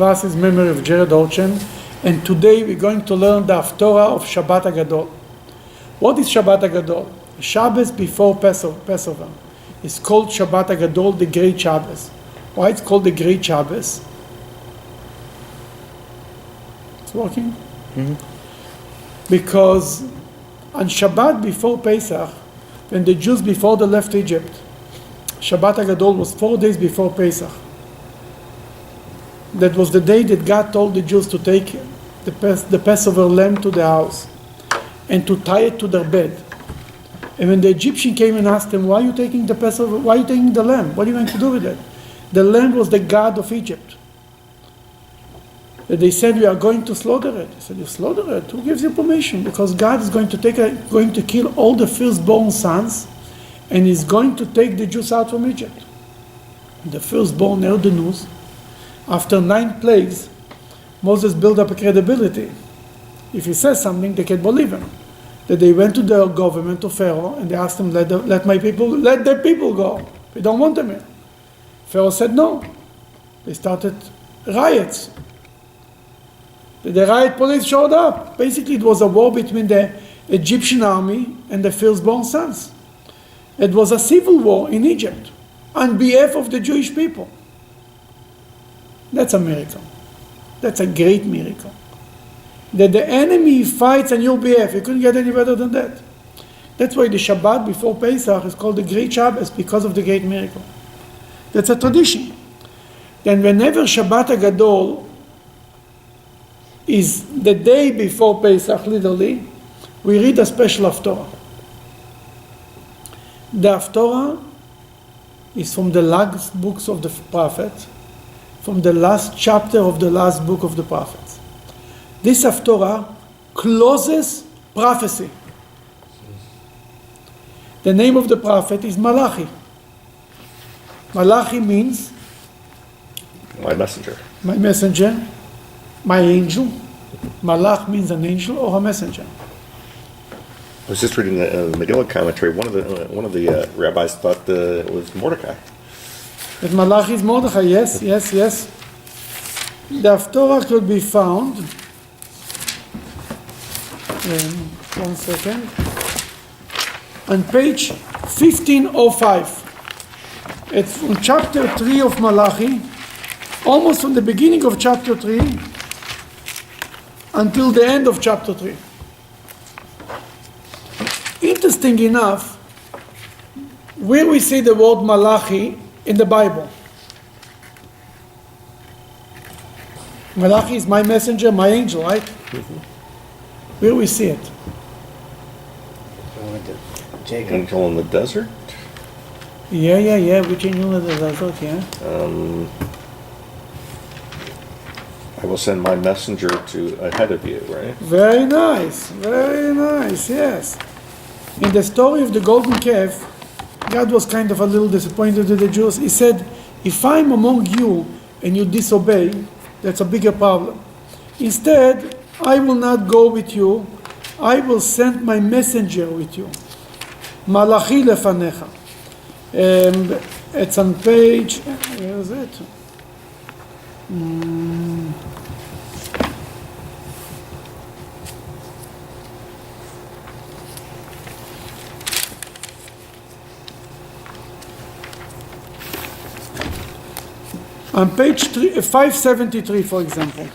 class is memory of Jared Orchen, and today we're going to learn the Haftorah of Shabbat Hagadol. What is Shabbat Hagadol? Shabbos before Passover. It's called Shabbat Hagadol, the Great Shabbos. Why it's called the Great Shabbos? It's working? Mm-hmm. Because on Shabbat before Pesach, when the Jews before they left Egypt, Shabbat Hagadol was 4 days before Pesach. That was the day that God told the Jews to take the Passover lamb to the house and to tie it to their bed. And when the Egyptian came and asked them, why are you taking the Passover? Why are you taking the lamb? What are you going to do with it? The lamb was the god of Egypt. And they said, we are going to slaughter it. They said, you slaughter it? Who gives you permission? Because God is going to kill all the firstborn sons, and He's going to take the Jews out from Egypt. The firstborn heard the news. After 9 plagues, Moses built up a credibility. If he says something, they can believe him. That they went to the government, to Pharaoh, and they asked him, let the people go. We don't want them here. Pharaoh said no. They started riots. The riot police showed up. Basically, it was a war between the Egyptian army and the firstborn sons. It was a civil war in Egypt on behalf of the Jewish people. That's a miracle. That's a great miracle. That the enemy fights on your behalf. You couldn't get any better than that. That's why the Shabbat before Pesach is called the Great Shabbos, because of the great miracle. That's a tradition. Then whenever Shabbat Hagadol is the day before Pesach, literally, we read a special Haftorah. The Haftorah is from the last books of the prophets, from the last chapter of the last book of the prophets. This Haftorah closes prophecy. The name of the prophet is Malachi. Malachi means my messenger. My messenger, my angel. Malach means an angel or a messenger. I was just reading the Megillah commentary. One of the rabbis thought it was Mordecai. That Malachi is Mordecai, yes. The Haftorah could be found. One second. On page 1505. It's from chapter 3 of Malachi, almost from the beginning of chapter 3 until the end of chapter 3. Interesting enough, where we see the word Malachi in the Bible. Malachi is my messenger, my angel, right? Mm-hmm. Where we see it? Jacob. Angel in the desert? Yeah. Which angel in the desert, yeah? I will send my messenger ahead of you, right? Very nice, yes. In the story of the golden calf, God was kind of a little disappointed with the Jews. He said, if I'm among you and you disobey, that's a bigger problem. Instead, I will not go with you. I will send my messenger with you. Malachi lefanecha. It's on page, where is it? On page 573, for example.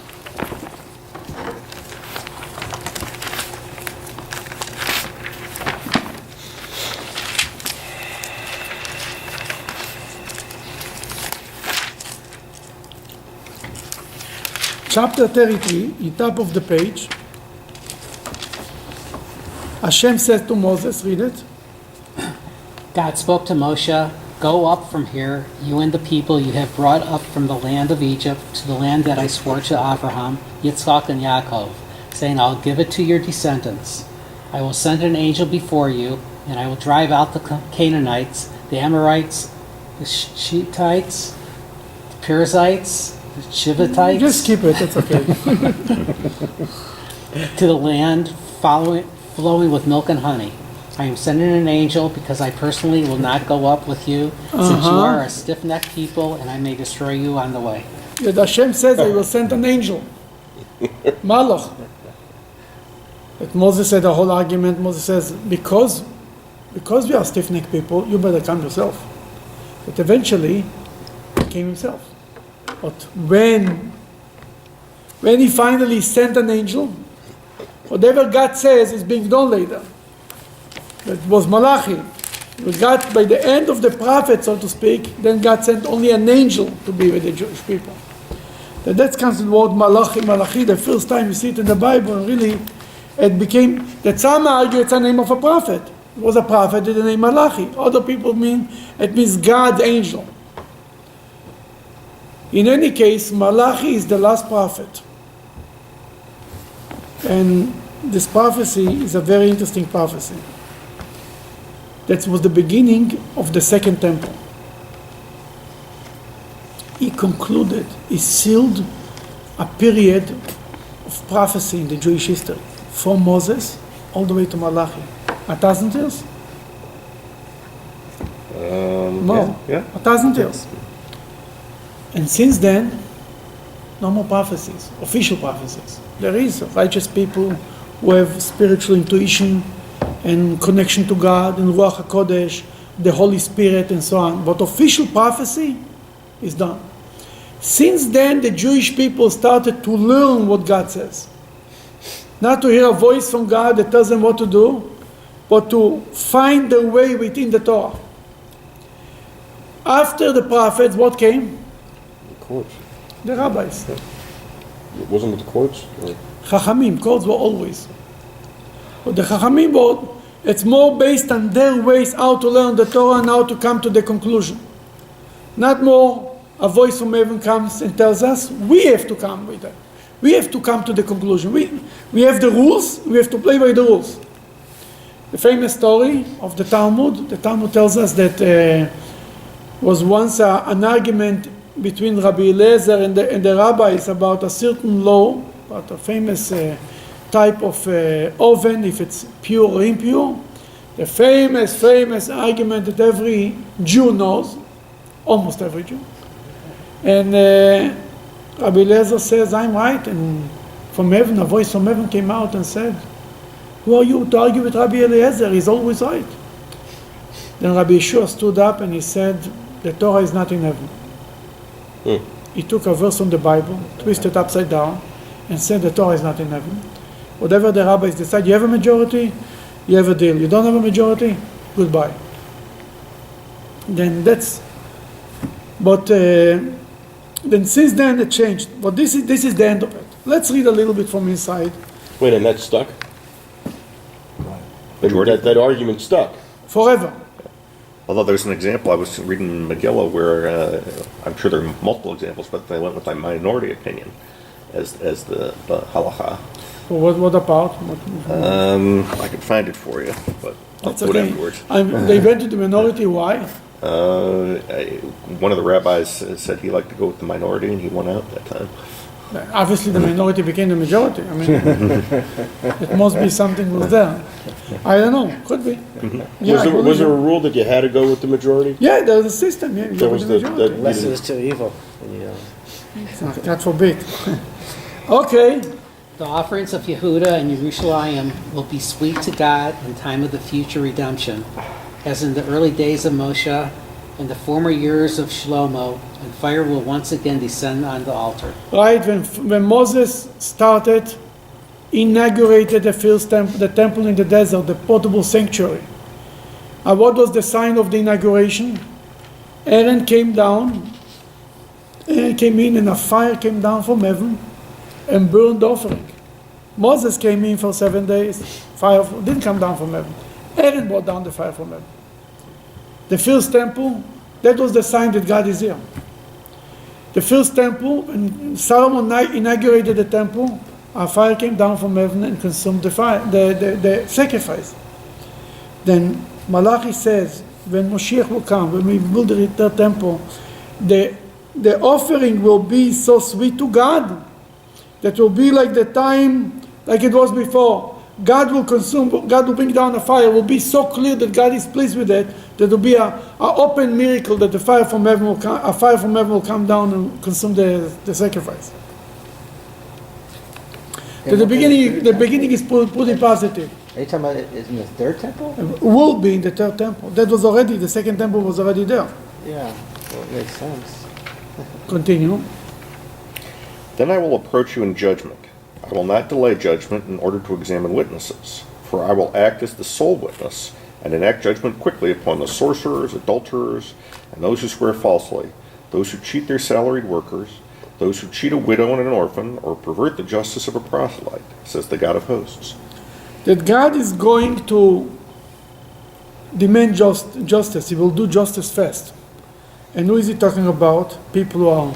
Chapter 33, in top of the page, Hashem says to Moses, read it. God spoke to Moshe, go up from here, you and the people you have brought up from the land of Egypt to the land that I swore to Abraham, Yitzchak, and Yaakov, saying, I'll give it to your descendants. I will send an angel before you, and I will drive out the Canaanites, the Amorites, the Shittites, the Perizzites, the Shivatites. Just keep it, it's okay. To the land flowing with milk and honey. I am sending an angel because I personally will not go up with you, since you are a stiff-necked people, and I may destroy you on the way. That Hashem says, I will send an angel. Malach. But Moses had a whole argument. Moses says, because we are stiff-necked people, you better come yourself. But eventually, he came himself. But when he finally sent an angel, whatever God says is being done later. That was Malachi. God, by the end of the prophet, so to speak, then God sent only an angel to be with the Jewish people. That comes the word Malachi, the first time you see it in the Bible, and really it became, that some argue it's a name of a prophet. It was a prophet with the name Malachi. Other people it means God's angel. In any case, Malachi is the last prophet. And this prophecy is a very interesting prophecy. That was the beginning of the second temple. He sealed a period of prophecy in the Jewish history, from Moses all the way to Malachi. 1,000 years? No. Yeah. 1,000 years. And since then, no more prophecies, official prophecies. There is righteous people who have spiritual intuition and connection to God, and Ruach HaKodesh, the Holy Spirit, and so on. But official prophecy is done. Since then, the Jewish people started to learn what God says. Not to hear a voice from God that tells them what to do, but to find their way within the Torah. After the prophets, what came? The courts. The rabbis. Wasn't it the courts? Or? Chachamim, courts were always. But the Chachamim, it's more based on their ways how to learn the Torah and how to come to the conclusion. Not more a voice from heaven comes and tells us, we have to come with that. We have to come to the conclusion. We have the rules, we have to play by the rules. The famous story of the Talmud tells us that was once an argument between Rabbi Eliezer and the rabbis about a certain law, about a famous type of oven, if it's pure or impure. The famous argument that every Jew knows, almost every Jew. And Rabbi Eliezer says, I'm right. And from heaven, a voice from heaven came out and said, who are you to argue with Rabbi Eliezer? He's always right. Then Rabbi Yeshua stood up and he said, the Torah is not in heaven. He took a verse from the Bible, twisted it upside down, and said the Torah is not in heaven. Whatever the rabbis decide, you have a majority, you have a deal. You don't have a majority, goodbye. Then since then it changed. But this is the end of it. Let's read a little bit from inside. Wait, and that stuck? That argument stuck? Forever. Although there's an example, I was reading Megillah where I'm sure there are multiple examples, but they went with a minority opinion as the halacha. So what about? I can find it for you, but I'll That's do it okay. afterwards. They went to the minority. Why? One of the rabbis said he liked to go with the minority, and he won out that time. Obviously, the minority became the majority. I mean, it must be something was there. I don't know. Could be. Yeah, was there a rule that you had to go with the majority? Yeah, there was a system. Yeah, you There go was with the majority. Less is too evil. God forbid. Okay. The offerings of Yehuda and Yerushalayim will be sweet to God in time of the future redemption, as in the early days of Moshe and the former years of Shlomo, and fire will once again descend on the altar. Right, when Moses inaugurated the first temple, the temple in the desert, the portable sanctuary. What was the sign of the inauguration? Aaron came in and a fire came down from heaven and burned the offering. Moses came in for 7 days, fire didn't come down from heaven. Aaron brought down the fire from heaven. The first temple, that was the sign that God is here. The first temple, when Solomon inaugurated the temple, a fire came down from heaven and consumed the sacrifice. Then Malachi says, when Moshiach will come, when we build the temple, the offering will be so sweet to God that will be like the time, like it was before. God will consume, God will bring down a fire, will be so clear that God is pleased with it, that will be a open miracle that the fire from heaven will come down and consume the sacrifice. So the beginning is pretty positive. Are you talking about it in the third temple? It will be in the third temple. That was already, the second temple was already there. Yeah, well, it makes sense. Continue. Then I will approach you in judgment. I will not delay judgment in order to examine witnesses, for I will act as the sole witness, and enact judgment quickly upon the sorcerers, adulterers, and those who swear falsely, those who cheat their salaried workers, those who cheat a widow and an orphan, or pervert the justice of a proselyte, says the God of hosts. That God is going to demand justice. He will do justice first. And who is he talking about? People who are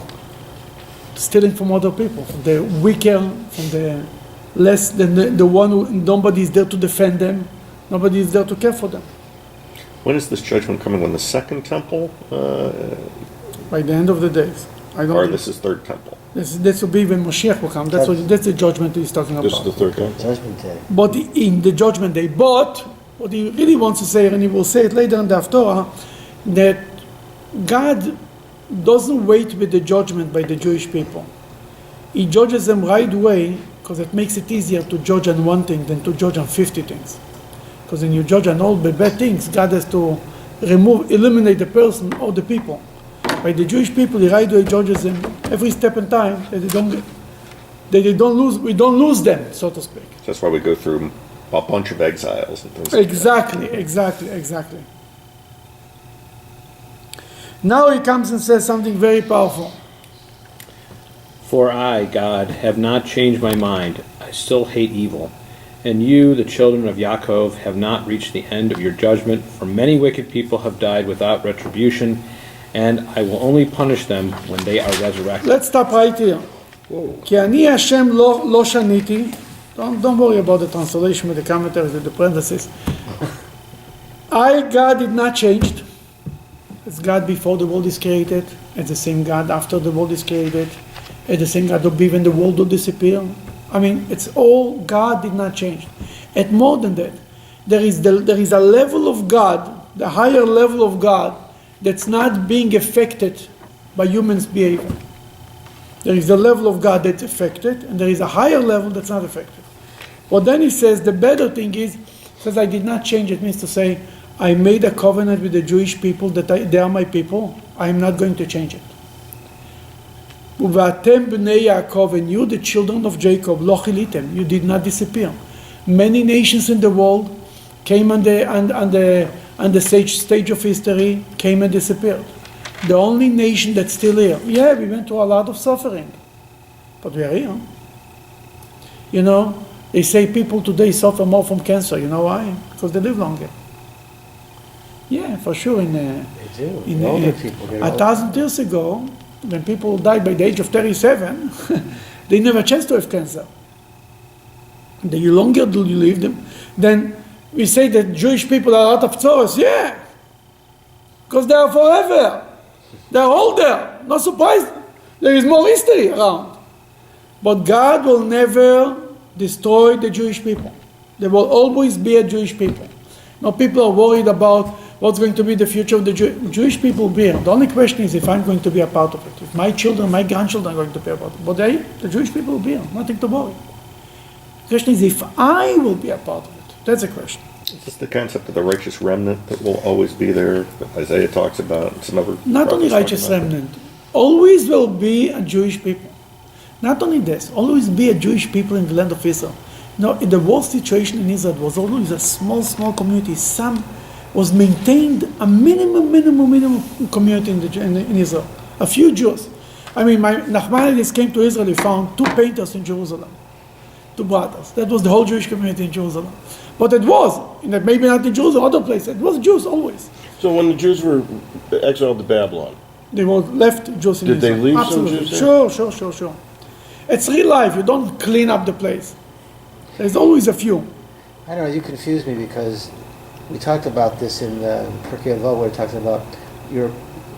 stealing from other people, from the weaker, from the less than the one who nobody is there to defend them, nobody is there to care for them. When is this judgment coming? When the second temple? By the end of the days. Or this is third temple? This will be when Moshiach will come. That's the judgment he's talking about. This is the third temple. Judgment Day. But in the judgment day. But what he really wants to say, and he will say it later in the Haftorah, that God doesn't wait with the judgment by the Jewish people. He judges them right away because it makes it easier to judge on one thing than to judge on 50 things. Because when you judge on all the bad things, God has to eliminate the person or the people. By the Jewish people, he right away judges them every step in time that we don't lose them, so to speak. That's why we go through a bunch of exiles and things Exactly. Now he comes and says something very powerful. For I, God, have not changed my mind. I still hate evil. And you, the children of Yaakov, have not reached the end of your judgment, for many wicked people have died without retribution, and I will only punish them when they are resurrected. Let's stop right here. כי אני השם לא שניתי. Don't worry about the translation with the commentaries with the parentheses. I, God, did not change. It's God before the world is created. It's the same God after the world is created. It's the same God will be when the world will disappear. I mean, it's all God did not change. And more than that, there is a level of God, the higher level of God, that's not being affected by humans' behavior. There is a level of God that's affected, and there is a higher level that's not affected. Well, then he says, the better thing is, says, I did not change. It means to say, I made a covenant with the Jewish people that they are my people. I am not going to change it. Uvatem b'nei Yaakov, and you, the children of Jacob, lo chilitem, you did not disappear. Many nations in the world came on the stage of history, came and disappeared. The only nation that's still here. Yeah, we went through a lot of suffering, but we are here. You know, they say people today suffer more from cancer. You know why? Because they live longer. Yeah, for sure. They do. Older people get older. 1,000 years ago, when people died by the age of 37, they didn't have a chance to have cancer. The longer you live them, then we say that Jewish people are out of tzoros. Yeah, because they are forever. They are older. Not surprised. There is more history around. But God will never destroy the Jewish people. There will always be a Jewish people. Now people are worried about what's going to be the future of the Jewish people will be here. The only question is if I'm going to be a part of it. If my children, my grandchildren are going to be a part of it. But the Jewish people will be here. Nothing to worry. The question is if I will be a part of it. That's the question. Is this the concept of the righteous remnant that will always be there, that Isaiah talks about, and some other Not only prophets talk righteous about? remnant. Always will be a Jewish people. Not only this, always be a Jewish people in the land of Israel. Now, in the worst situation in Israel was always a small community. Some was maintained a minimum community in Israel. A few Jews. I mean, Nachmanides came to Israel, he found 2 painters in Jerusalem. 2 brothers. That was the whole Jewish community in Jerusalem. But it was, maybe not in Jerusalem, other places. It was Jews always. So when the Jews were exiled to Babylon, They were left Jews in Did they Israel. leave some Absolutely. Jews there? Sure. It's real life. You don't clean up the place. There's always a few. I don't know, you confused me because we talked about this in Pirkei Avot where it talks about your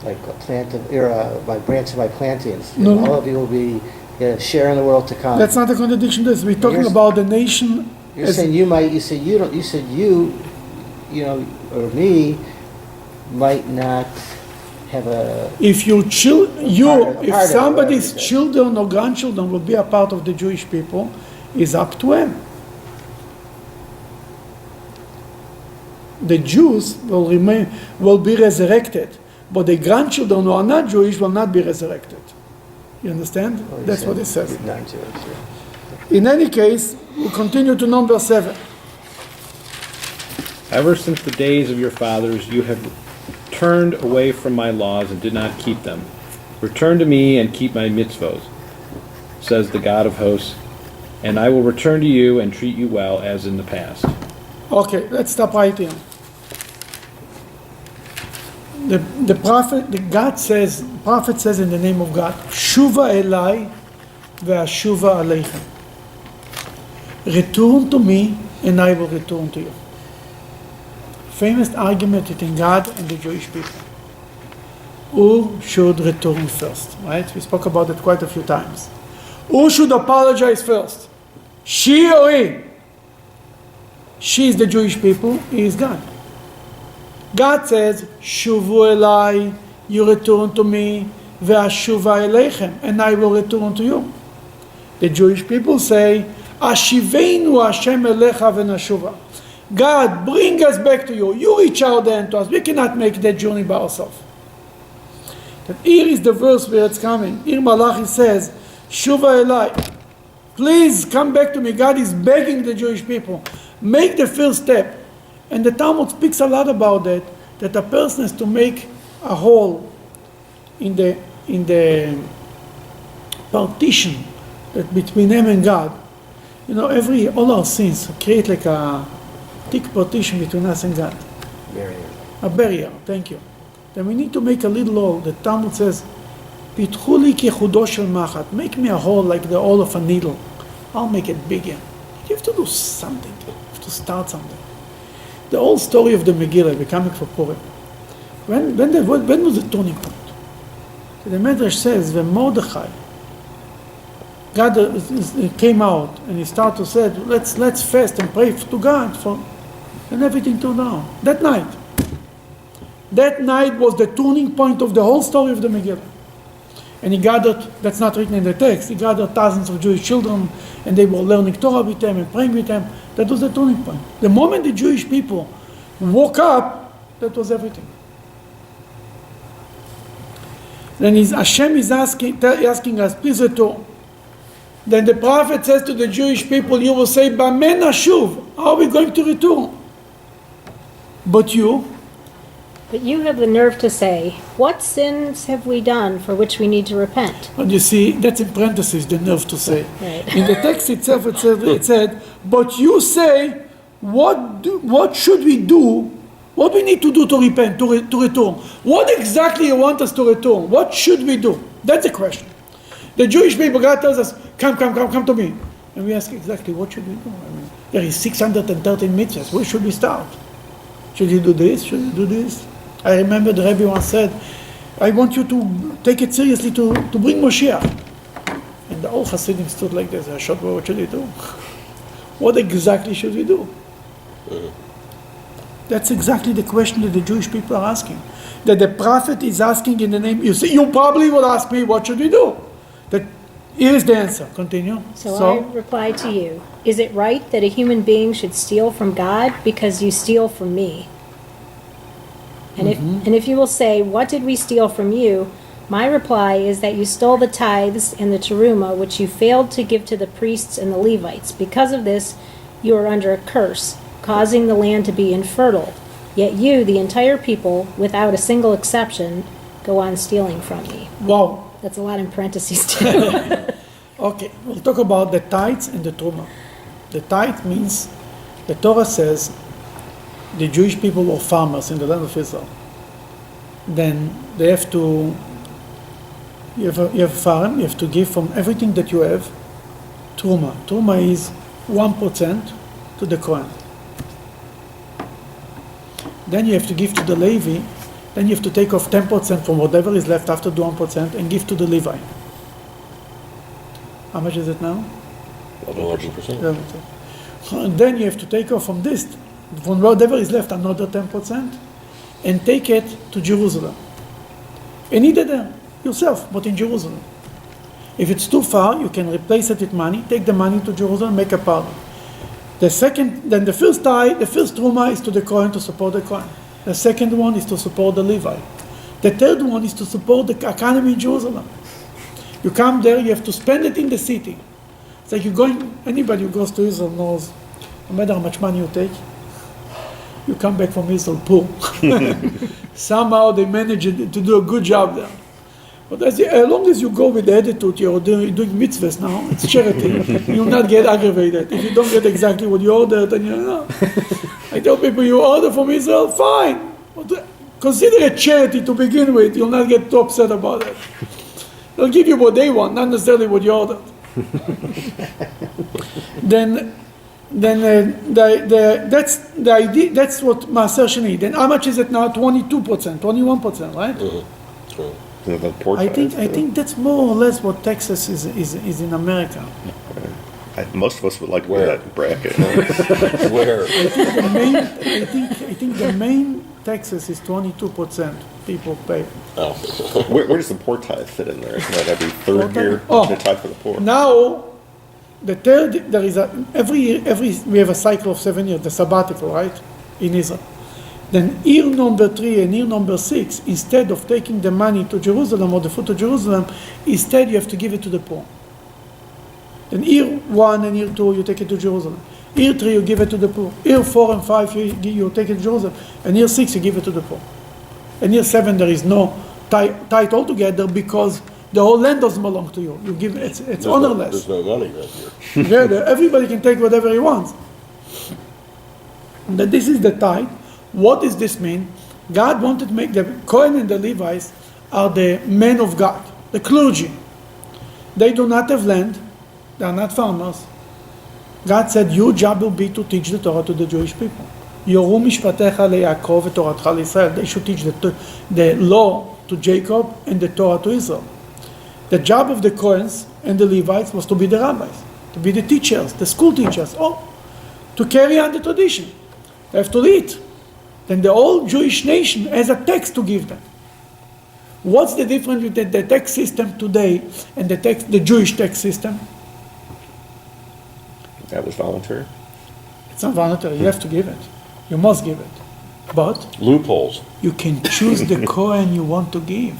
like a plant of by branch of my plantings. No. All of you will be share in the world to come. That's not a contradiction. We're talking Here's- about the nation You're As- saying you might, you said you know, or me, might not have a, If your part if of somebody's everything. children or grandchildren will be a part of the Jewish people, is up to them. The Jews will be resurrected, but the grandchildren who are not Jewish will not be resurrected. You understand? well, you That's said what it says. not Jewish, yeah. In any case, we continue to number 7. Ever since the days of your fathers, you have turned away from my laws and did not keep them. Return to me and keep my mitzvot, says the God of hosts, and I will return to you and treat you well as in the past. Okay, let's stop right here. The prophet says in the name of God, Shuva Elai ve'ashuva aleichem. Return to me and I will return to you. Famous argument between God and the Jewish people. Who should return first, right? We spoke about it quite a few times. Who should apologize first? She or he? She is the Jewish people, he is God. God says, Shuvu elai, you return to me, ve'ashuva eleichem, and I will return to you. The Jewish people say, Ashiveinu Hashem elecha v'nashuva. God, bring us back to you. You reach out there to us. We cannot make that journey by ourselves. But here is the verse where it's coming. Here Malachi says, Shuva elai. Please come back to me. God is begging the Jewish people. Make the first step. And the Talmud speaks a lot about that a person has to make a hole in the partition that between them and God. You know, all our sins create like a thick partition between us and God. Barrier. A barrier, thank you. Then we need to make a little hole. The Talmud says, Pitchu li kechudo shel machat. Make me a hole like the hole of a needle. I'll make it bigger. You have to do something. You have to start something. The whole story of the Megillah, we're coming for Purim. When was the turning point? The Medrash says, when Mordechai, God came out and he started to say, let's fast and pray to God, and everything turned down. That night was the turning point of the whole story of the Megillah. And he gathered, that's not written in the text, he gathered thousands of Jewish children, and they were learning Torah with them and praying with them. That was the turning point. The moment the Jewish people woke up, that was everything. Then Hashem is asking us, please return. Then the prophet says to the Jewish people, you will say, B'amen nashuv, how are we going to return? But you have the nerve to say, what sins have we done for which we need to repent? and you see, that's in parentheses, the nerve to say. Right. In the text itself, it said, but you say, what should we do? What we need to do to repent, to return? What exactly you want us to return? What should we do? That's the question. The Jewish people, God tells us, come to me. And we ask exactly, what should we do? I mean, there is 613 mitzvahs. Where should we start? Should you do this? Should you do this? I remember the Rebbe once said, I want you to take it seriously to bring Moshiach. And the whole Hasidim stood like this. I shot, what should we do? What exactly should we do? That's exactly the question that the Jewish people are asking. That the prophet is asking in the name, you probably will ask me, what should we do? Here is the answer. Continue. So I reply to you, is it right that a human being should steal from God because you steal from me? And if you will say, what did we steal from you? My reply is that you stole the tithes and the teruma, which you failed to give to the priests and the Levites. Because of this, you are under a curse, causing the land to be infertile. Yet you, the entire people, without a single exception, go on stealing from me. Wow. That's a lot in parentheses too. Okay, we'll talk about the tithes and the truma. The tithe means, the Torah says, the Jewish people were farmers in the land of Israel. Then they have to, you have a farm, you have to give from everything that you have, truma. Truma is 1% to the Kohen. Then you have to give to the Levi. Then you have to take off 10% from whatever is left after the 1% and give to the Levi. How much is it now? 11%. 11%. And then you have to take off from this, from whatever is left, another 10%, and take it to Jerusalem. And eat it there, yourself, but in Jerusalem. If it's too far, you can replace it with money, take the money to Jerusalem, make a pardon. The first truma is to the Kohen to support the Kohen. The second one is to support the Levite. The third one is to support the economy in Jerusalem. You come there, you have to spend it in the city. It's like anybody who goes to Israel knows, no matter how much money you take, you come back from Israel poor. Somehow they manage to do a good job there. But as long as you go with the attitude you're doing mitzvahs now, it's charity, you'll not get aggravated. If you don't get exactly what you ordered, then you know. I tell people, you order from Israel, fine. But consider it charity to begin with. You'll not get too upset about it. They'll give you what they want, not necessarily what you ordered. Then that's the idea. That's what Maaser Sheni. Then how much is it now? 22%, 21%, right? Mm-hmm. I think that's more or less what Texas is in America. Most of us would like to wear that bracket. Where? I think the main Texas is 22% people pay. Oh. Where does the poor tithe fit in there? Isn't that every third year? Oh. The tithe for the poor. Now, the third, there is every we have a cycle of 7 years, the sabbatical, right, in Israel. Then year number 3 and year number 6, instead of taking the money to Jerusalem or the food to Jerusalem, instead you have to give it to the poor. Then year 1 and year 2, you take it to Jerusalem. Year 3, you give it to the poor. Year 4 and 5, you take it to Jerusalem. And year 6, you give it to the poor. And year 7, there is no tithe altogether because the whole land doesn't belong to you. You give it's honorless. There's no money right here. Yeah, everybody can take whatever he wants. And that this is the tithe. What does this mean? God wanted to make the Kohen and the Levites are the men of God, the clergy. They do not have land. They are not farmers. God said, your job will be to teach the Torah to the Jewish people. Yoru mishpatecha leYaakov v'toratcha leYisrael. They should teach the law to Jacob and the Torah to Israel. The job of the Kohens and the Levites was to be the rabbis, to be the teachers, the school teachers, or to carry on the tradition. They have to lead. Then the whole Jewish nation has a text to give them. What's the difference with the tax system today and the Jewish tax system? That was voluntary. It's not voluntary. You have to give it. You must give it. But Loopholes. you can choose the Kohen you want to give.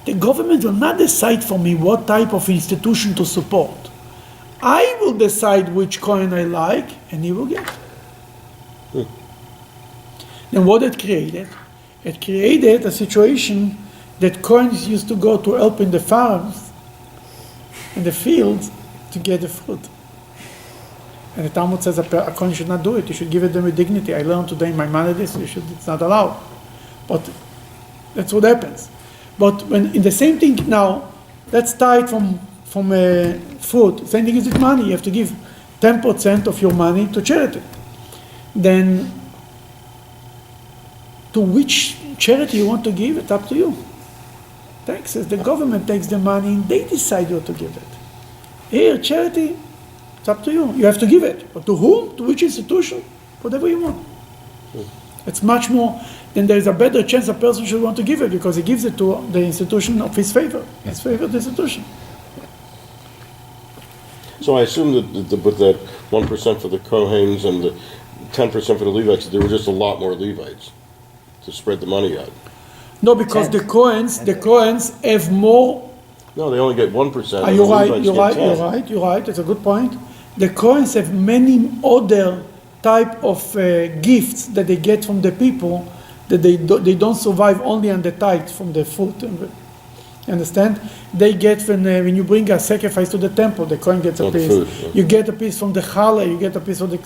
The government will not decide for me what type of institution to support. I will decide which Kohen I like, and he will get it. Then what it created? It created a situation that Kohens used to go to help in the farms, in the fields, to get the fruit. And the Talmud says a Kohen should not do it. You should give it them with dignity. I learned today in my Maimonides, it's not allowed. But that's what happens. But when in the same thing now, that's tied from food. Same thing is with money. You have to give 10% of your money to charity. Then to which charity you want to give, it's up to you. Taxes, the government takes the money and they decide what to give it. Here, charity, it's up to you. You have to give it. But to whom? To which institution? Whatever you want. It's much more, then there is a better chance a person should want to give it because he gives it to the institution of his favor, his favorite institution. So I assume that with that 1% for the Kohanes and the 10% for the Levites, there were just a lot more Levites to spread the money out. No, because the Kohens have more. No, they only get 1%. and You're the right, Levites you're get right, 10. you're right, you're right. It's a good point. The Kohens have many other type of gifts that they get from the people that they don't survive only on the tithe from the food. Understand? They get when you bring a sacrifice to the temple, the Kohen gets a Oh, the piece. food, yeah. You get a piece from the challah, you get a piece of the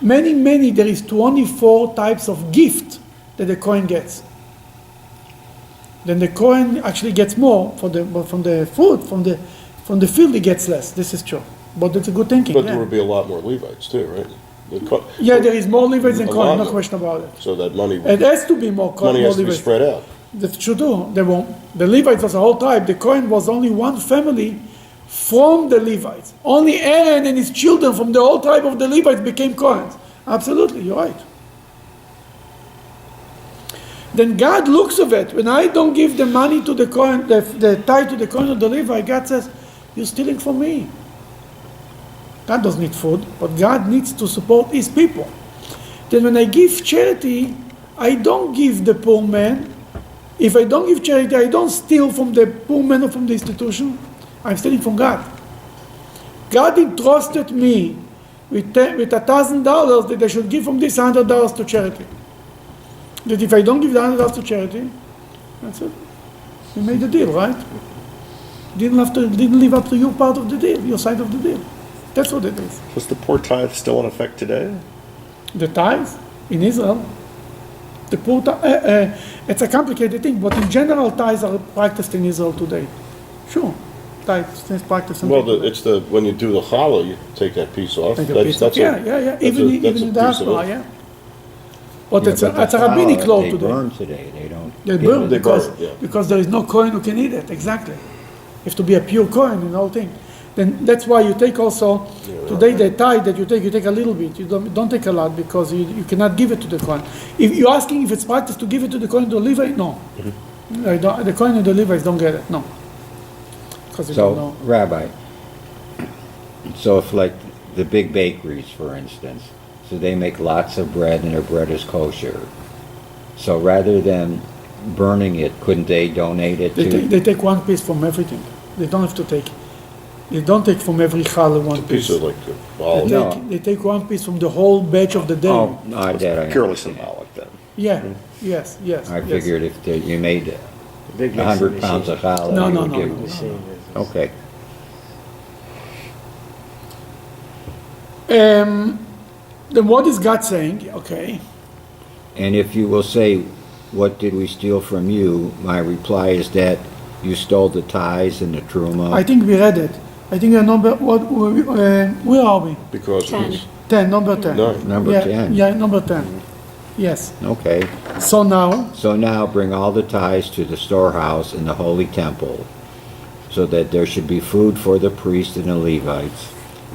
many. There is 24 types of gift that the Kohen gets. Then the Kohen actually gets more from the food, from the field he gets less. This is true, but it's a good thinking. But yeah. there would be a lot more Levites too, right? There is more Levites than A Kohen, lot no more. question about it. So that money It has to be more Kohen, money more has to be Levites. spread out. That's true too. The Levites was a whole tribe. The Kohen was only one family from the Levites. Only Aaron and his children from the whole tribe of the Levites became Kohanim. Absolutely, you're right. Then God looks at it. When I don't give the money to the Kohen, the tithe to the Kohen of the Levite, God says, you're stealing from me. God doesn't need food, but God needs to support his people. Then when I give charity, I don't give the poor man. If I don't give charity, I don't steal from the poor man or from the institution. I'm stealing from God. God entrusted me with $1,000 that I should give from this $100 to charity. That if I don't give the $100 to charity, that's it. You made the deal, right? Didn't live up to your part of the deal, your side of the deal. That's what it is. Was the poor tithe still in effect today? The tithe in Israel, the poor it's a complicated thing, but in general, tithes are practiced in Israel today. Sure, tithes is practiced. Well, when you do the challah, you take that piece off. Yeah. Even in the diaspora, yeah. But Yeah, it's a the rabbinic challah law they today. burn today, they don't. They burn They because burn, yeah. because there is no coin who can eat it. Exactly. You have to be a pure coin in the whole thing. Then that's why you take also today the tithe that you take a little bit. You don't take a lot because you cannot give it to the coin. If you're asking if it's practice to give it to the coin to the Levite, no. The coin and the Levites don't get it. No. Because they don't So, know. Rabbi, so if like the big bakeries, for instance, so they make lots of bread and their bread is kosher. So rather than burning it, couldn't they donate it to? They take one piece from everything. They don't have to take. They don't take from every challah one Piece piece. of like the olive. No. They take one piece from the whole batch of the day. Oh, no, that I Purely understand. symbolic then. Yeah. Yes. I yes. figured if you made Big 100 pounds of challah, No, you no, would no, give. no. Machine is- Okay. Then what is God saying? Okay. And if you will say, what did we steal from you? My reply is that you stole the tithes and the truma. I think we read it. I think number where are we? Because Ten. it's 10, number 10. No. Number yeah, 10. Yeah, number 10. Yes. Okay. So now, So now bring all the tithes to the storehouse in the holy temple, so that there should be food for the priests and the Levites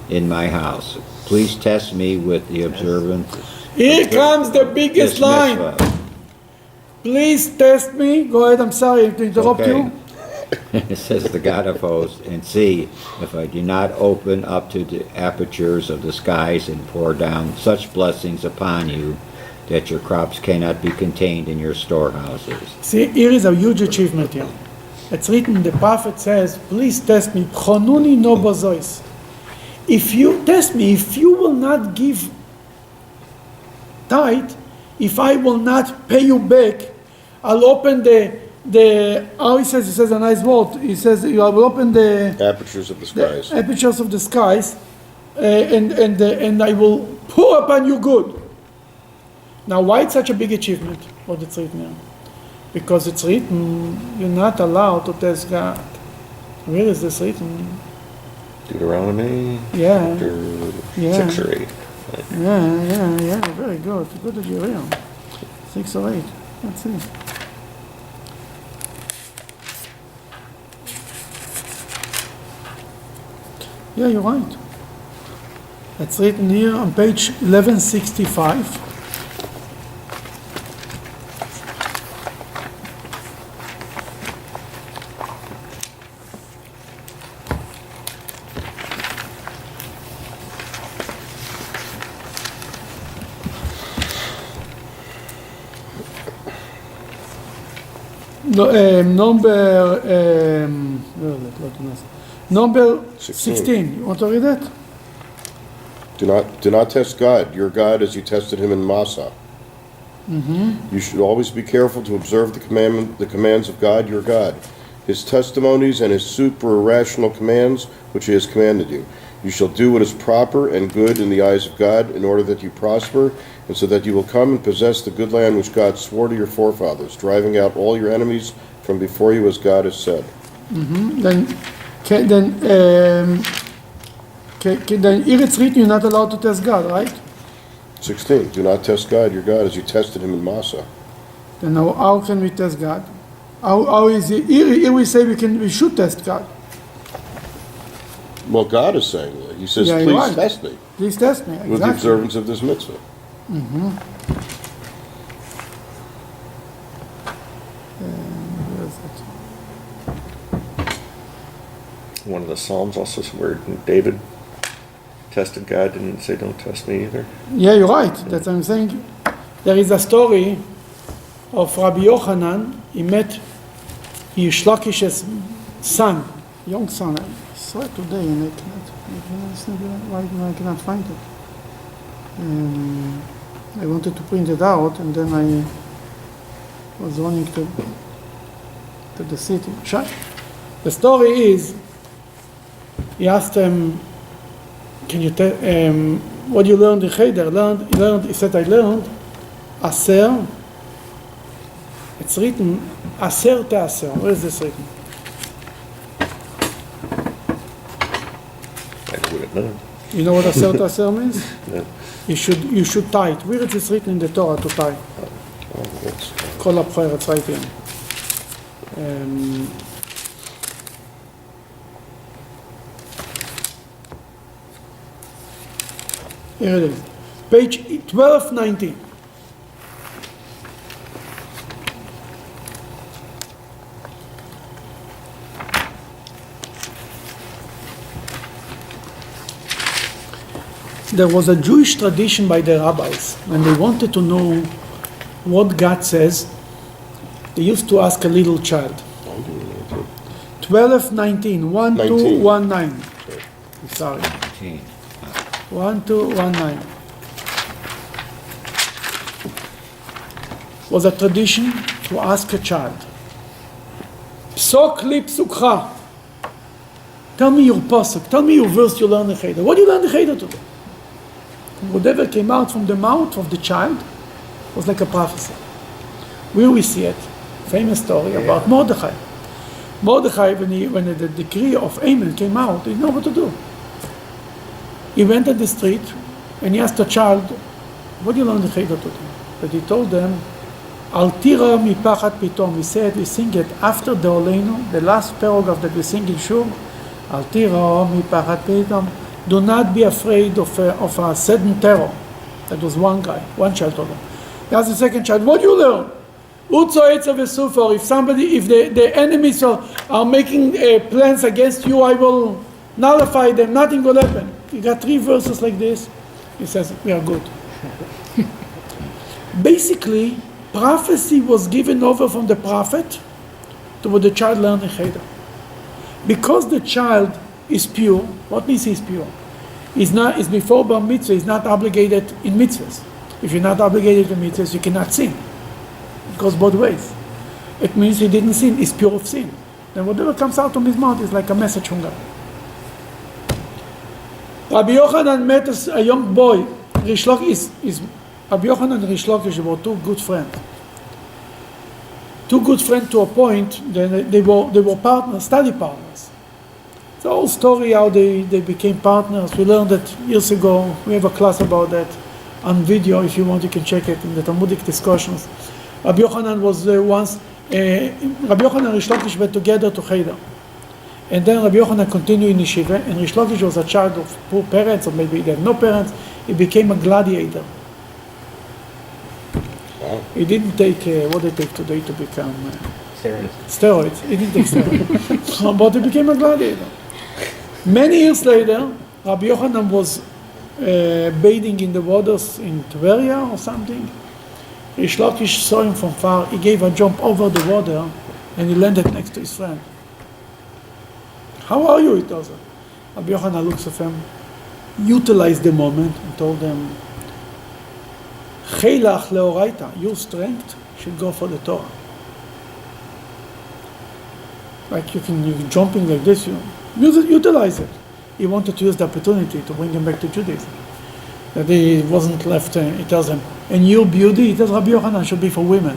in my house. Please test me with the observance. here comes the biggest this line. mitzvah. Please test me. Go ahead. I'm sorry to interrupt Okay. you. It says the God of hosts, and see if I do not open up to the apertures of the skies and pour down such blessings upon you that your crops cannot be contained in your storehouses. See, here is a huge achievement here. It's written, the prophet says, please test me. Chonuni no bozois. If you test me, if you will not give tithe, if I will not pay you back, I'll open how he says a nice word. He says, I will open the apertures of the skies. apertures of the skies, and I will pour upon you good. Now, why it's such a big achievement? What it's written here? Because it's written, you're not allowed to test God. Where is this written? Deuteronomy Yeah, chapter Yeah. 6 or 8. yeah, very good. Good that you're here. 6 or 8. Let's see. Yeah, you're right. It's written here on page 1165. No, number 16. You want to read that? Do not test God, your God, as you tested him in Massah. You should always be careful to observe the commands of God, your God, his testimonies and his super rational commands which he has commanded you. You shall do what is proper and good in the eyes of God, in order that you prosper, and so that you will come and possess the good land which God swore to your forefathers, driving out all your enemies from before you, as God has said. Then here it's written you're not allowed to test God, right? 16. Do not test God, your God, as you tested him in Massah. Then how can we test God? How is it? Here we say we should test God. Well, God is saying that. He says, Yeah, you're please right. test me Please test me. with the Exactly. observance of this mitzvah. Where is it? One of the Psalms also where David tested God didn't say, "Don't test me" either. Yeah, you're right. That's what I'm saying. There is a story of Rabbi Yochanan. He met Yesh Lakish's son, young son. I saw it today and I cannot find it. I wanted to print it out and then I was running to the city. The story is, he asked him, "Can you tell what you learned in Cheder?" He said, "I learned Aser." It's written Aser Te'aser. Where is this written? I wouldn't know. You know what Aser Te'aser means? No. You should tie it. Where it is written in the Torah to tie? Kol HaBchor, it's right here. Here it is. Page 1219. There was a Jewish tradition by the rabbis. When they wanted to know what God says, they used to ask a little child. 1219, 1219. Sorry. 1219. Was a tradition to ask a child. Psok li psukcha. Tell me your pasuk. Tell me your verse you learned in Cheder. What do you learn in Cheder today? Whatever came out from the mouth of the child was like a prophecy. Where we see it, famous story about Mordechai. Mordechai, when the decree of Haman came out, he didn't know what to do. He went on the street and he asked the child, "What do you learn in Cheder today?" But he told them, "Al tira mipachat pitom." He said, we sing it after the Oleinu, the last paragraph that we sing in Shur. Al tira mipachat pitom. Do not be afraid of a sudden terror. That was one guy, one child told him. He asked the second child, "What do you learn?" If the enemies are making plans against you, I will nullify them, nothing will happen. You got 3 verses like this. He says, we are good. Basically, prophecy was given over from the prophet to what the child learned in Cheder. Because the child is pure. What means he's pure? He's before Bar Mitzvah, he's not obligated in mitzvahs. If you're not obligated in mitzvahs, you cannot sin. It goes both ways. It means he didn't sin, he's pure of sin. Then whatever comes out of his mouth is like a message from God. Rabbi Yochanan met a young boy. Rabbi Yochanan and Rish Lakish were 2 good friends. 2 good friends to a point, they were partners, study partners. The whole story how they became partners. We learned that years ago. We have a class about that on video. If you want, you can check it in the Talmudic discussions. Rabbi Yochanan was Rabbi Yochanan and Rish Lakish went together to Cheder. And then Rabbi Yochanan continued in Yeshiva, and Rish Lakish was a child of poor parents, or maybe they had no parents. He became a gladiator. Wow. He didn't take, what they take today to become Steroids. He didn't take steroids. But he became a gladiator. Many years later, Rabbi Yochanan was bathing in the waters in Tveria or something. Rish Lakish saw him from far. He gave a jump over the water and he landed next to his friend. "How are you?" he tells him. Rabbi Yochanan looks at him, utilized the moment and told him, "Cheilach leoraita, your strength should go for the Torah." Like you're jumping like this, you utilize it. He wanted to use the opportunity to bring him back to Judaism. That he wasn't left, he tells him, "And your beauty," he tells Rabbi Yochanan, "should be for women."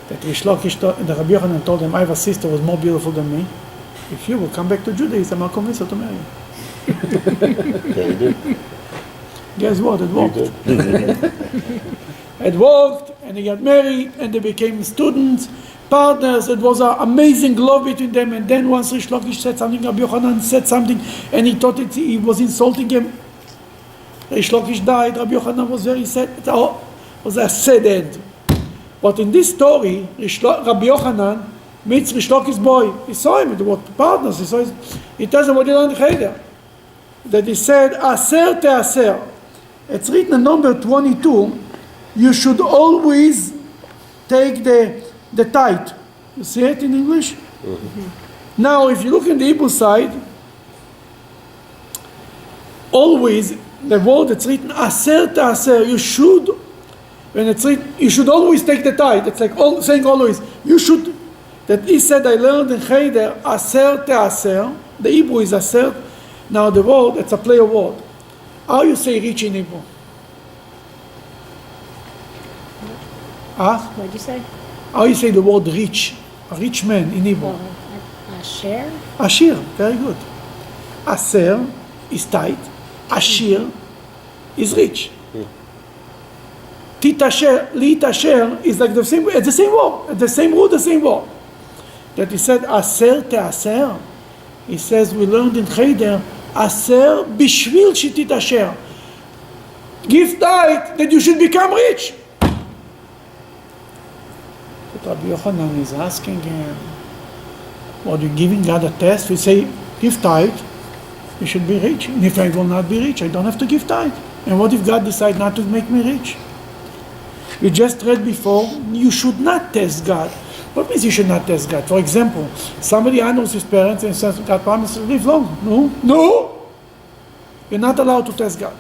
That Rish Lakish, the Rabbi Yochanan told him, "I have a sister who was more beautiful than me. If you will come back to Judaism, I'll convince her to marry you." Yeah, he did. Guess what? It worked. You did. It worked, and they got married, and they became students, partners. It was an amazing love between them. And then once Rish Lakish said something, Rabbi Yochanan said something, and he thought he was insulting him. Rish Lakish died. Rabbi Yochanan was very sad. It was a sad end. But in this story, Rabbi Yochanan meets Rish Lakish's boy. He saw him. They were partners. He tells him what he learned in Cheder. That he said, Aser te'aser. It's written in number 22. You should always take the tithe. You see it in English? Mm-hmm. Now, if you look in the Hebrew side, always, the word that's written, Aser te'aser, you should, when it's written, you should always take the tithe. It's like saying always, you should, that he said, I learned in Cheder, Aser te'aser. The Hebrew is Aser. Now the word, it's a play of word. How you say rich in Hebrew? What'd you say? How you say the word rich? A rich man in Hebrew. Asher? Ashir, very good. Aser is tight. Ashir is rich. Titasher, litasher is like the same. It's the same word. It's the same root, the same word. That he said aser te'aser. He says we learned in Cheder aser bishvil shetitasher. Give tithe that you should become rich. But Rabbi Yochanan is asking him, "What are you giving God a test?" We say, "Give tithe, you should be rich. And if I will not be rich, I don't have to give tithe. And what if God decides not to make me rich?" We just read before, you should not test God. What means you should not test God? For example, somebody honors his parents and says, God promised to live long. No. You're not allowed to test God.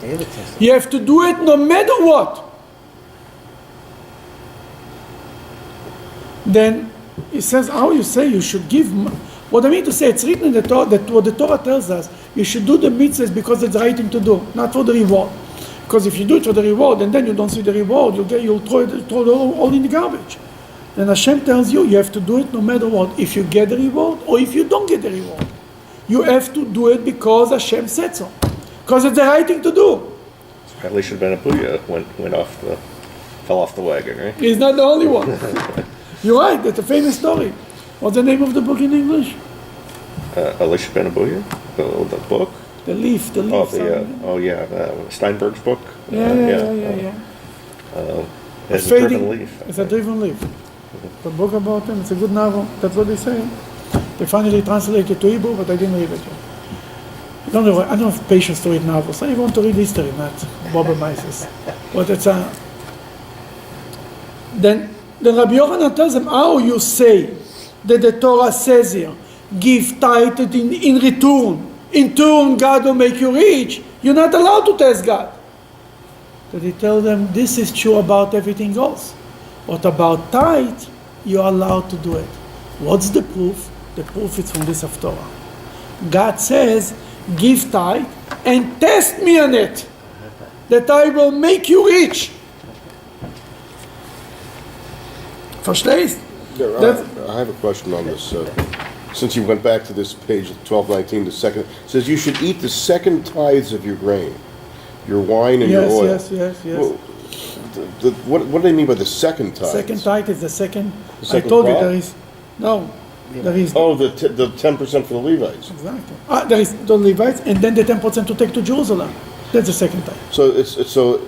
David tested. You have to do it no matter what. Then he says, how you say you should give. What I mean to say, it's written in the Torah that what the Torah tells us, you should do the mitzvahs because it's the right thing to do, not for the reward. Because if you do it for the reward and then you don't see the reward, you'll throw it all in the garbage. And Hashem tells you, you have to do it no matter what. If you get the reward or if you don't get the reward. You have to do it because Hashem said so. Because it's the right thing to do. Elisha ben Abuya fell off the wagon, right? He's not the only one. You're right, that's a famous story. What's the name of the book in English? Elisha ben Abuya, the book. The leaf. Steinberg's book. Yeah. It's a driven leaf. It's a driven leaf. The book about him. It's a good novel. That's what they say. They finally translated it to Hebrew, but I didn't read it yet. I don't have patience to read novels. I want to read history, not Bob Mises. But it's a. Then Rabbi Yochanan tells them how you say that the Torah says here, give tithe in return. In turn, God will make you rich. You're not allowed to test God. So he tells them, this is true about everything else. But about tithe, you're allowed to do it. What's the proof? The proof is from this Haftorah. God says, give tithe and test me on it, that I will make you rich. Verstehst? I have a question on this. Since you went back to this page 1219, the second, it says you should eat the second tithes of your grain, your wine and your oil. Yes. Well, what do they mean by the second tithe? Second tithe is the second. The second I told you crop? there is. No. There is. Oh, the 10% for the Levites. Exactly. There is the Levites, and then the 10% to take to Jerusalem. That's the second tithe. So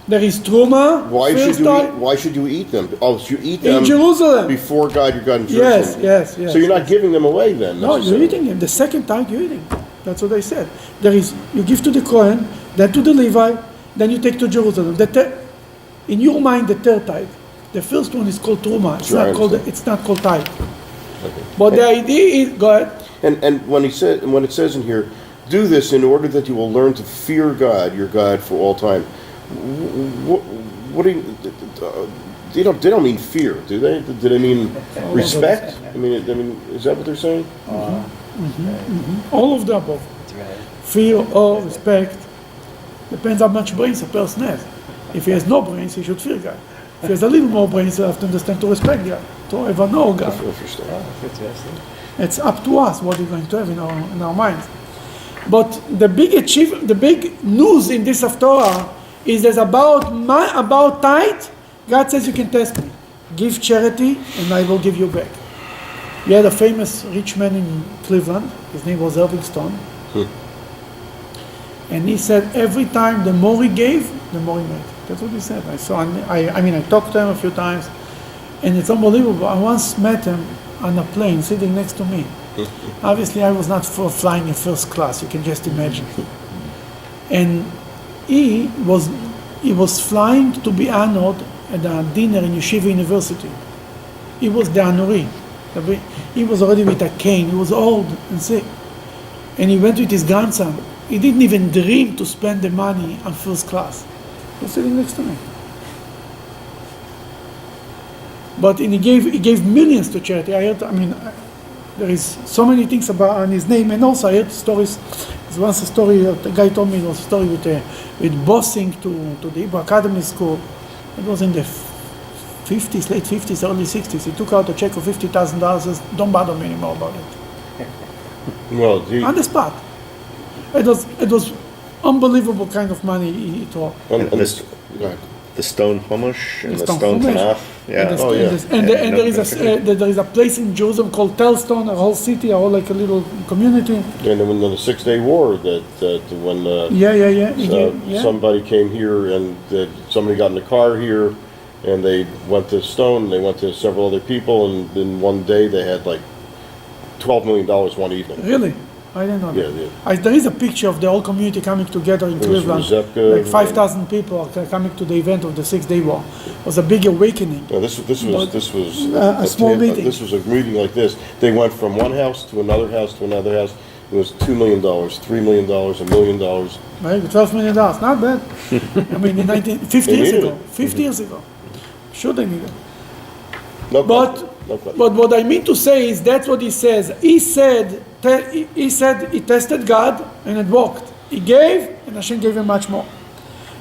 There is Truma. why should you eat them? Oh, so you eat them in Jerusalem before God, your God in Jerusalem. Yes. So you're not giving them away then? No, you're eating them. The second tithe you're eating. That's what they said. There is, you give to the Kohen, then to the Levite, then you take to Jerusalem. In your mind, the third tithe. The first one is called Truma. It's not called tithe. Okay. But the idea is, go ahead. And when it says in here, do this in order that you will learn to fear God, your God, for all time. What do you? They don't mean fear, do they? Do they mean respect? I mean, is that what they're saying? All of the above. Fear or respect depends how much brains a person has. If he has no brains, he should fear God. If he has a little more brains, he has to understand to respect God, to ever know God. Interesting. It's up to us what we're going to have in our minds. But the big news in this Haftorah is that about tithe, God says you can test me. Give charity and I will give you back. We had a famous rich man in Cleveland. His name was Irving Stone. And he said every time the more he gave, the more he made. That's what he said. I talked to him a few times, and it's unbelievable. I once met him on a plane sitting next to me. Obviously, I was not flying in first class. You can just imagine. And he was flying to be honored at a dinner in Yeshiva University. He was the honoree. He was already with a cane. He was old and sick. And he went with his grandson. He didn't even dream to spend the money on first class. He was sitting next to me. But he gave millions to charity. There is so many things on his name, and also I heard stories. There's once a story, the guy told me it was a story with bossing to the Hebrew Academy School. It was in the 50s, late 50s, early 60s. He took out a check of $50,000, says, don't bother me anymore about it. Well, On the spot. It was unbelievable kind of money he took. The stone Chumash and the Stone stone Chumash. Tanakh. Yeah. And there is a place in Jerusalem called Telstone, a whole city, like a little community. And then when the 6-Day War, somebody came here and somebody got in the car here, and they went to Stone, they went to several other people, and in one day they had like $12 million one evening. Really? I didn't know that. Yeah. There is a picture of the whole community coming together in Cleveland. Like 5,000 people are coming to the event of the 6-Day War. It was a big awakening. No, this was a small meeting. This was a meeting like this. They went from one house to another house to another house. It was $2 million, $3 million, $1 million. Right, $12 million, not bad. In 50 years ago. Sure they need it. No But what I mean to say is that's what he says. He said he tested God and it worked. He gave and Hashem gave him much more.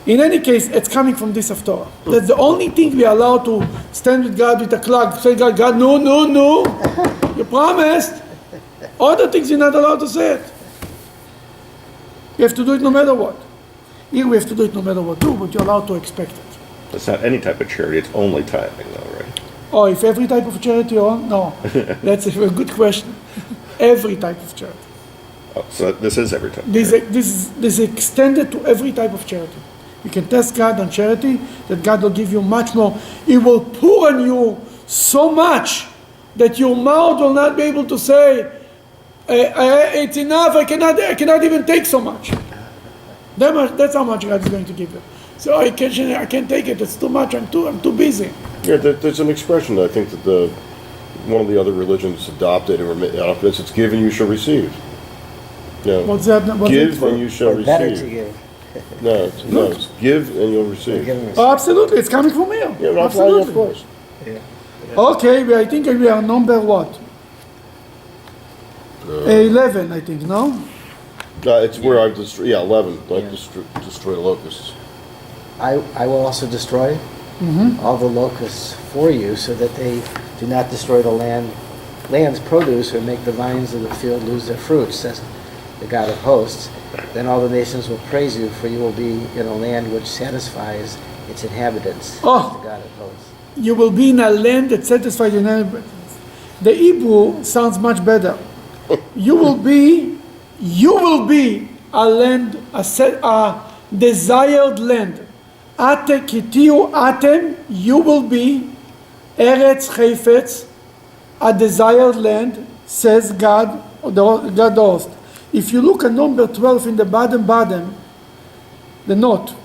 In any case, it's coming from this Haftorah. That's the only thing we are allowed to stand with God with a clock, say God, no. You promised. Other things you're not allowed to say it. You have to do it no matter what. Here we have to do it no matter what too, but you're allowed to expect it. It's not any type of charity, it's only tithing though, right? Oh, if every type of charity no. That's a very good question. Every type of charity. Oh, so this is every type of This charity. is extended to every type of charity. You can test God on charity, that God will give you much more. He will pour on you so much that your mouth will not be able to say, it's enough, I cannot even take so much. That's how much God is going to give you. So I can't take it, it's too much, I'm too busy. Yeah, there's an expression that I think that one of the other religions adopted, it's give and you shall receive. No. What's that? Give and you shall receive. Better to give. No, it's give and you'll receive. Oh, absolutely, it's coming from here. Yeah, absolutely. of course. Yeah. Okay, I think we are number what? 11, I think, no? It's where I destroy, 11, destroy the locusts. I will also destroy all the locusts for you, so that they do not destroy the land's produce or make the vines of the field lose their fruits, says the God of hosts. Then all the nations will praise you, for you will be in a land which satisfies its inhabitants, says the God of hosts. You will be in a land that satisfies your inhabitants. The Hebrew sounds much better. You will be a land, a desired land. Atem, you will be Eretz Chayfetz, a desired land, says God, God host. If you look at number 12 in the bottom, the note,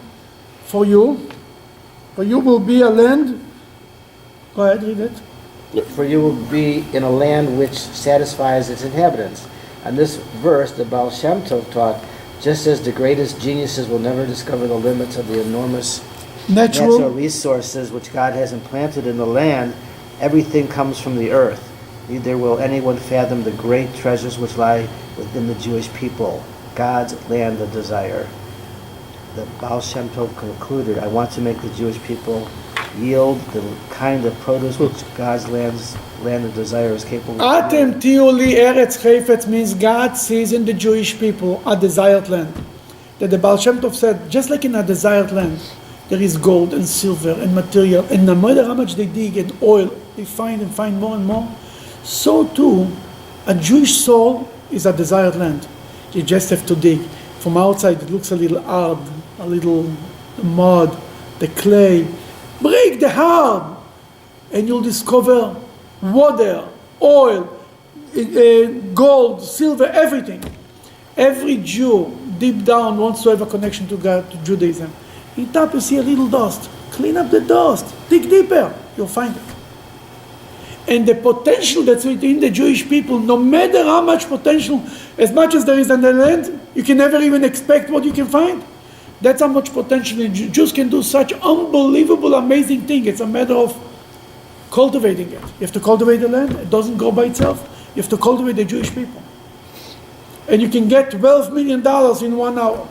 for you will be a land. Go ahead, read it. For you will be in a land which satisfies its inhabitants. On this verse, the Baal Shem Tov taught, just as the greatest geniuses will never discover the limits of the enormous natural resources which God has implanted in the land, everything comes from the earth. Neither will anyone fathom the great treasures which lie within the Jewish people, God's land of desire. The Baal Shem Tov concluded, I want to make the Jewish people yield the kind of produce which God's land of desire is capable of Atem yielding. tiu li eretz chayfetz means God sees in the Jewish people a desired land. That the Baal Shem Tov said, just like in a desired land, there is gold and silver and material, and no matter how much they dig and oil, they find and find more and more. So too, a Jewish soul is a desired land. You just have to dig. From outside it looks a little hard, a little mud, the clay. Break the hard, and you'll discover water, oil, gold, silver, everything. Every Jew deep down wants to have a connection to God, to Judaism. In top you see a little dust. Clean up the dust. Dig deeper. You'll find it. And the potential that's within the Jewish people, no matter how much potential, as much as there is in the land, you can never even expect what you can find. That's how much potential. And Jews can do such unbelievable, amazing thing. It's a matter of cultivating it. You have to cultivate the land. It doesn't go by itself. You have to cultivate the Jewish people. And you can get $12 million in 1 hour.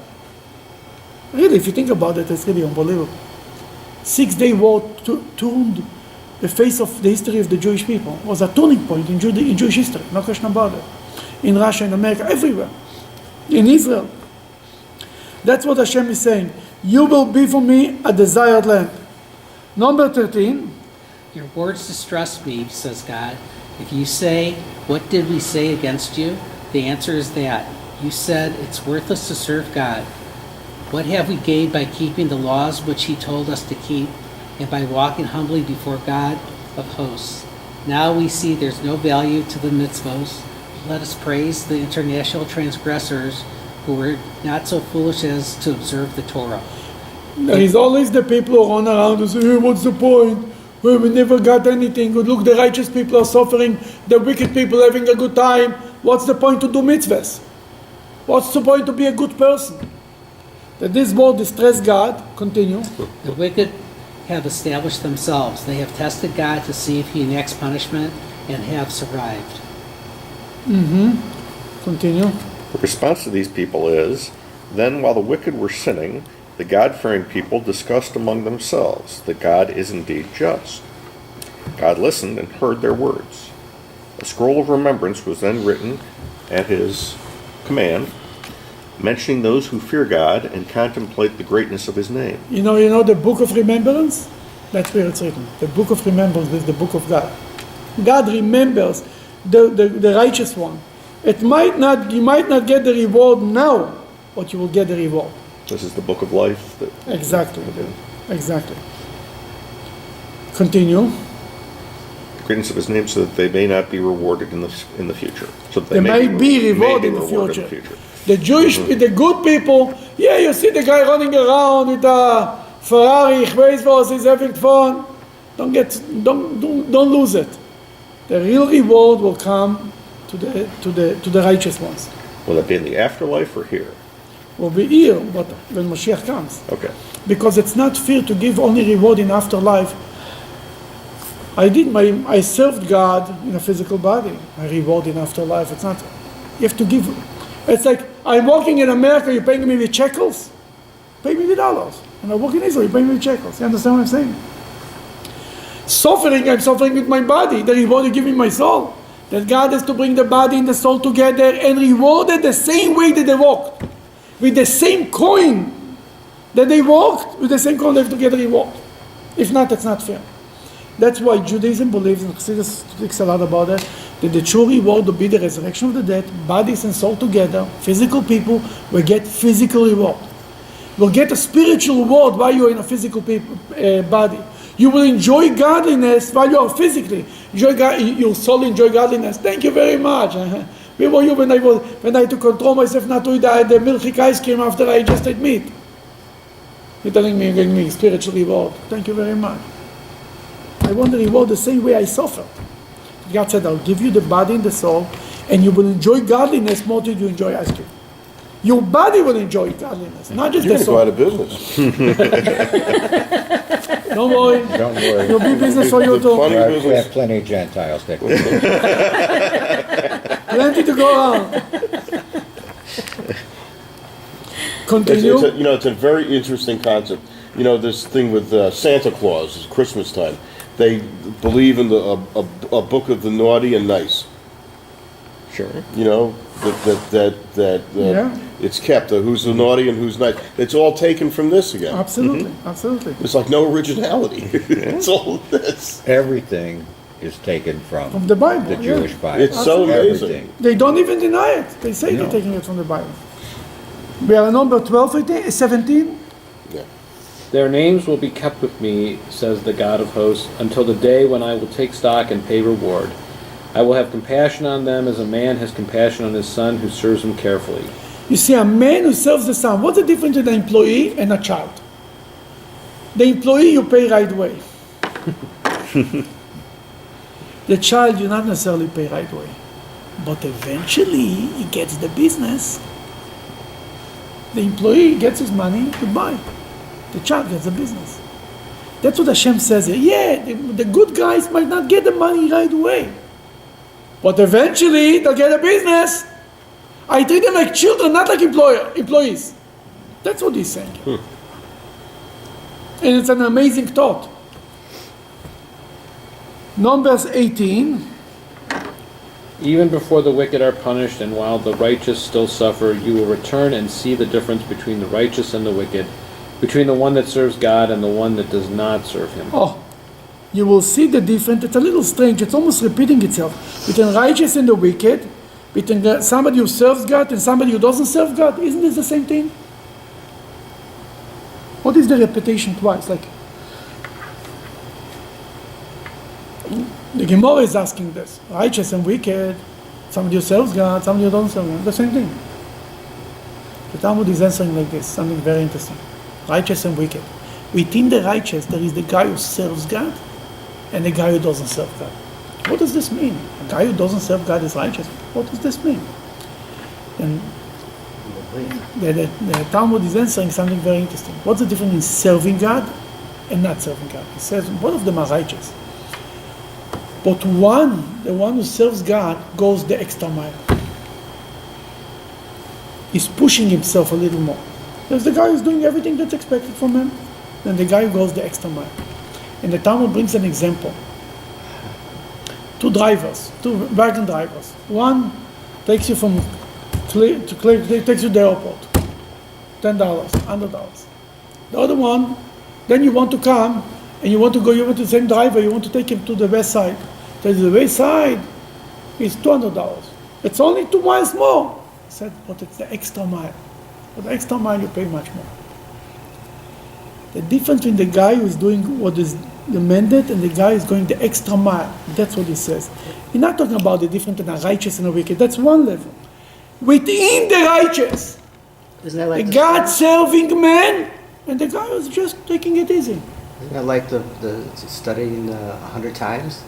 Really, if you think about it, it's really unbelievable. 6-day war turned the face of the history of the Jewish people. It was a turning point in Jewish history, no question about it. In Russia, in America, everywhere. In Israel. That's what Hashem is saying. You will be for me a desired land. Number 13. Your words distress me, says God. If you say, what did we say against you? The answer is that. You said it's worthless to serve God. What have we gained by keeping the laws which he told us to keep, and by walking humbly before God of hosts? Now we see there's no value to the mitzvos. Let us praise the international transgressors who were not so foolish as to observe the Torah. There is always the people who run around and say, hey, what's the point? Well, we never got anything. Look, the righteous people are suffering, the wicked people having a good time. What's the point to do mitzvahs? What's the point to be a good person? That this word distress God. Continue. The wicked have established themselves. They have tested God to see if he enacts punishment and have survived. Continue. The response to these people is, then while the wicked were sinning, the God-fearing people discussed among themselves that God is indeed just. God listened and heard their words. A scroll of remembrance was then written at his command, mentioning those who fear God and contemplate the greatness of his name. You know the book of remembrance? That's where it's written. The book of remembrance is the book of God. God remembers the righteous one. You might not get the reward now, but you will get the reward. This is the book of life. Exactly. Continue. The greatness of his name, so that they may not be rewarded in the future. So that They may be rewarded in the future. The Jewish, the good people, yeah, you see the guy running around with a Ferrari, he's having fun. Don't lose it. The real reward will come to the righteous ones. Will that be in the afterlife or here? Will be here, but when Mashiach comes. Okay. Because it's not fair to give only reward in afterlife. I served God in a physical body. My reward in afterlife, it's not. You have to give. It's like, I'm working in America, you're paying me with shekels? Pay me with dollars. And I work in Israel, you pay me with shekels. You understand what I'm saying? Suffering, I'm suffering with my body. The reward you give me my soul. That God has to bring the body and the soul together and reward it the same way that they walked. With the same coin that they walked, with the same coin they have to get a reward. If not, that's not fair. That's why Judaism believes, and Chassidus speaks a lot about that the true reward will be the resurrection of the dead, bodies and soul together. Physical people will get physical reward. Will get a spiritual reward while you're in a physical body. You will enjoy godliness while you are physically. Your soul enjoy godliness. Thank you very much. Where were you when I had to control myself not to eat the milky ice cream after I just ate meat? You're telling me you're getting me spiritual reward. Thank you very much. I want the reward the same way I suffered. God said, I'll give you the body and the soul, and you will enjoy godliness more than you enjoy ice cream. Your body will enjoy godliness, not just the soul. You're going to go out of business. Don't worry. Don't worry. You'll be business for you too. Plenty of We business. have plenty of Gentiles that Plenty to go around. Continue. It's a very interesting concept. you know, this thing with Santa Claus, it's Christmas time. They believe in a book of the naughty and nice. Sure. You know, that Yeah. it's kept. Who's the naughty and who's nice. It's all taken from this again. Absolutely, absolutely. There's like no originality. It's all this. Everything is taken From from the Bible. the yeah. Jewish Bible. It's so amazing. Everything. They don't even deny it. They say No. they're taking it from the Bible. We are on number 12, 18, 17. Yeah. Their names will be kept with me, says the God of hosts, until the day when I will take stock and pay reward. I will have compassion on them as a man has compassion on his son who serves him carefully. You see, a man who serves the son, what's the difference between an employee and a child? The employee you pay right away. The child you not necessarily pay right away. But eventually he gets the business. The employee gets his money, goodbye. The child gets the business. That's what Hashem says here. Yeah, the good guys might not get the money right away. But eventually they'll get a business. I treat them like children, not like employees. That's what he's saying. And it's an amazing thought. Numbers 18. Even before the wicked are punished, and while the righteous still suffer, you will return and see the difference between the righteous and the wicked, between the one that serves God and the one that does not serve him. Oh, you will see the difference. It's a little strange. It's almost repeating itself. Between righteous and the wicked, between somebody who serves God and somebody who doesn't serve God. Isn't this the same thing? What is the repetition twice? Like, the Gemara is asking this. Righteous and wicked, somebody who serves God, somebody who doesn't serve God. The same thing. The Talmud is answering like this, something very interesting. Righteous and wicked. Within the righteous, there is the guy who serves God and the guy who doesn't serve God. What does this mean? A guy who doesn't serve God is righteous. What does this mean? And the Talmud is answering something very interesting. What's the difference in serving God and not serving God? He says both of them are righteous. But the one who serves God, goes the extra mile. He's pushing himself a little more. There's the guy who's doing everything that's expected from him, then the guy who goes the extra mile. And the Talmud brings an example. Two wagon drivers. One takes you from Clay takes you to the airport. $10, $100. The other one, then you want to come and you want to go, you want the same driver, you want to take him to the west side. So the west side is $200. It's only 2 miles more. I said, but it's the extra mile. For the extra mile you pay much more. The difference between the guy who is doing what is the mandate and the guy who is going the extra mile. That's what he says. He's not talking about the difference between a righteous and a wicked. That's one level. Within the righteous, Isn't that like the God-serving man and the guy who's just taking it easy. Isn't that like the studying 100 times?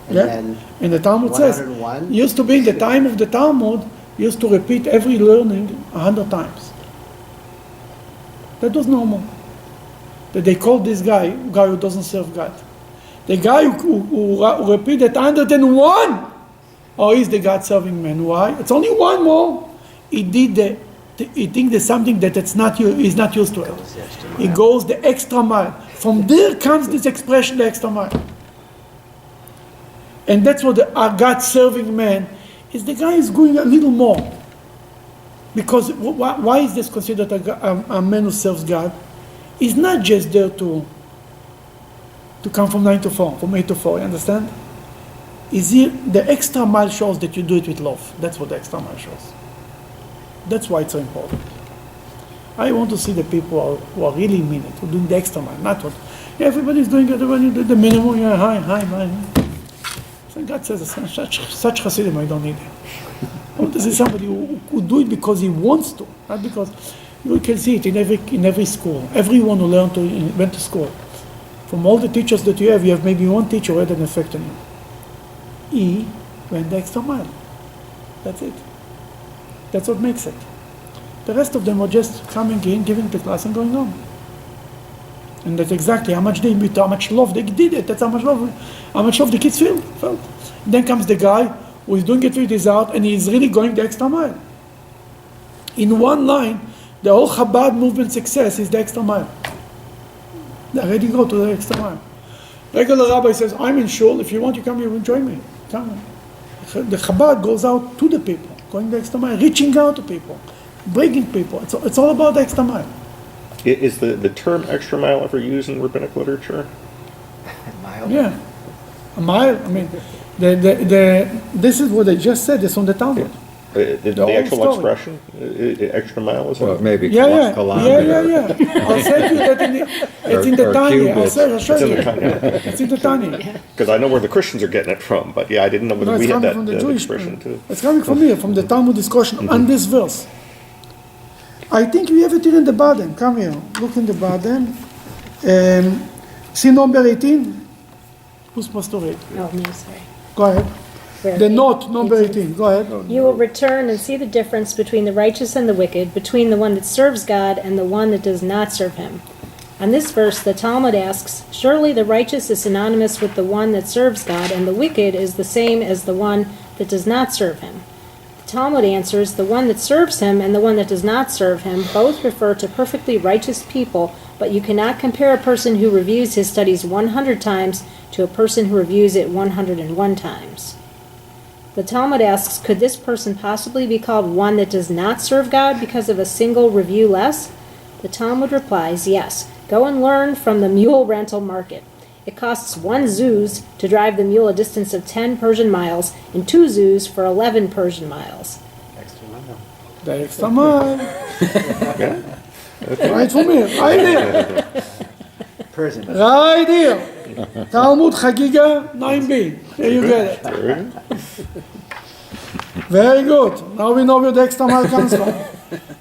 And Yeah. then And the Talmud says, 101? used to be in the time of the Talmud, used to repeat every learning 100 times. That was normal. That they called this guy who doesn't serve God. The guy who repeated 101, he's the God-serving man. Why? It's only one more. He thinks there's something that he's not used to it. He goes the extra mile. From there comes this expression, the extra mile. And that's what a God-serving man is. The guy is going a little more. Because why is this considered a man who serves God? He's not just there to come from 9 to 4, from 8 to 4, you understand? The extra mile shows that you do it with love. That's what the extra mile shows. That's why it's so important. I want to see the people who are really mean it, who are doing the extra mile, not what everybody's doing it, everybody do the minimum, yeah, hi. So God says, such Hasidim, I don't need it. I want to see somebody who do it because he wants to, not because you can see it in every school. Everyone who went to school. From all the teachers that you have maybe one teacher who had an effect on you. He went the extra mile. That's it. That's what makes it. The rest of them were just coming in, giving the class and going home. And that's exactly how much they did, how much love they did it. That's how much love the kids felt. Then comes the guy who is doing it with his heart and he's really going the extra mile. In one line, the whole Chabad movement success is the extra mile. They already go to the extra mile. Regular rabbi says, I'm in shul, if you want, you come here and join me. Come. The Chabad goes out to the people, going the extra mile, reaching out to people, bringing people. It's all about the extra mile. Is the term extra mile ever used in rabbinic literature? Mile. Yeah. A mile, I mean, this is what I just said, it's on the Talmud. The whole actual story. expression, extra mile, is Well, it? maybe Yeah. kilometer. I'll say to you that it's in the Or Tanya. I'll cubits. show It's in you. the Tanya. It's in the Tanya. Because I know where the Christians are getting it from, but yeah, I didn't know No, whether it's we had coming that from the Jewish expression too. It's coming from here, from the Talmud discussion on this verse. I think we have it here in the bottom. Come here, look in the bottom. See number 18? Who's supposed to read? Oh, me, sorry. Go ahead. Where? The note, number 18. Go ahead. You will return and see the difference between the righteous and the wicked, between the one that serves God and the one that does not serve him. On this verse, the Talmud asks, surely the righteous is synonymous with the one that serves God, and the wicked is the same as the one that does not serve him. The Talmud answers, the one that serves him and the one that does not serve him both refer to perfectly righteous people, but you cannot compare a person who reviews his studies 100 times to a person who reviews it 101 times. The Talmud asks, could this person possibly be called one that does not serve God because of a single review less? The Talmud replies, yes. Go and learn from the mule rental market. It costs 1 zuz to drive the mule a distance of 10 Persian miles and 2 zuz for 11 Persian miles. Extra mile. The extra mile. Right for me. Right here. Persian. Right here. Talmud Chagiga 9b. There you get it. Very good. Now we know where the extra mile comes from.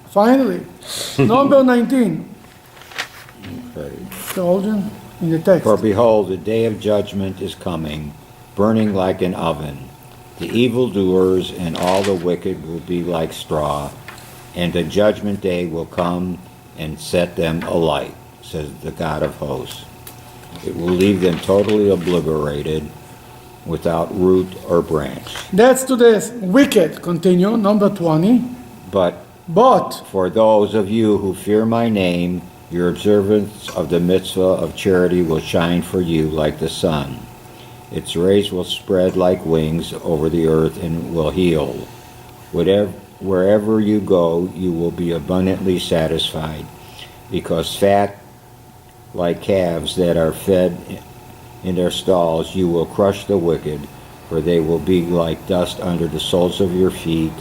Finally. Number 19. The origin in the text. For behold, the day of judgment is coming, burning like an oven. The evildoers and all the wicked will be like straw, and the judgment day will come and set them alight, says the God of hosts. It will leave them totally obliterated, without root or branch. That's to the wicked. Continue. Number 20. But for those of you who fear my name, your observance of the mitzvah of charity will shine for you like the sun. Its rays will spread like wings over the earth and will heal. Wherever you go, you will be abundantly satisfied, because fat like calves that are fed in their stalls, you will crush the wicked, for they will be like dust under the soles of your feet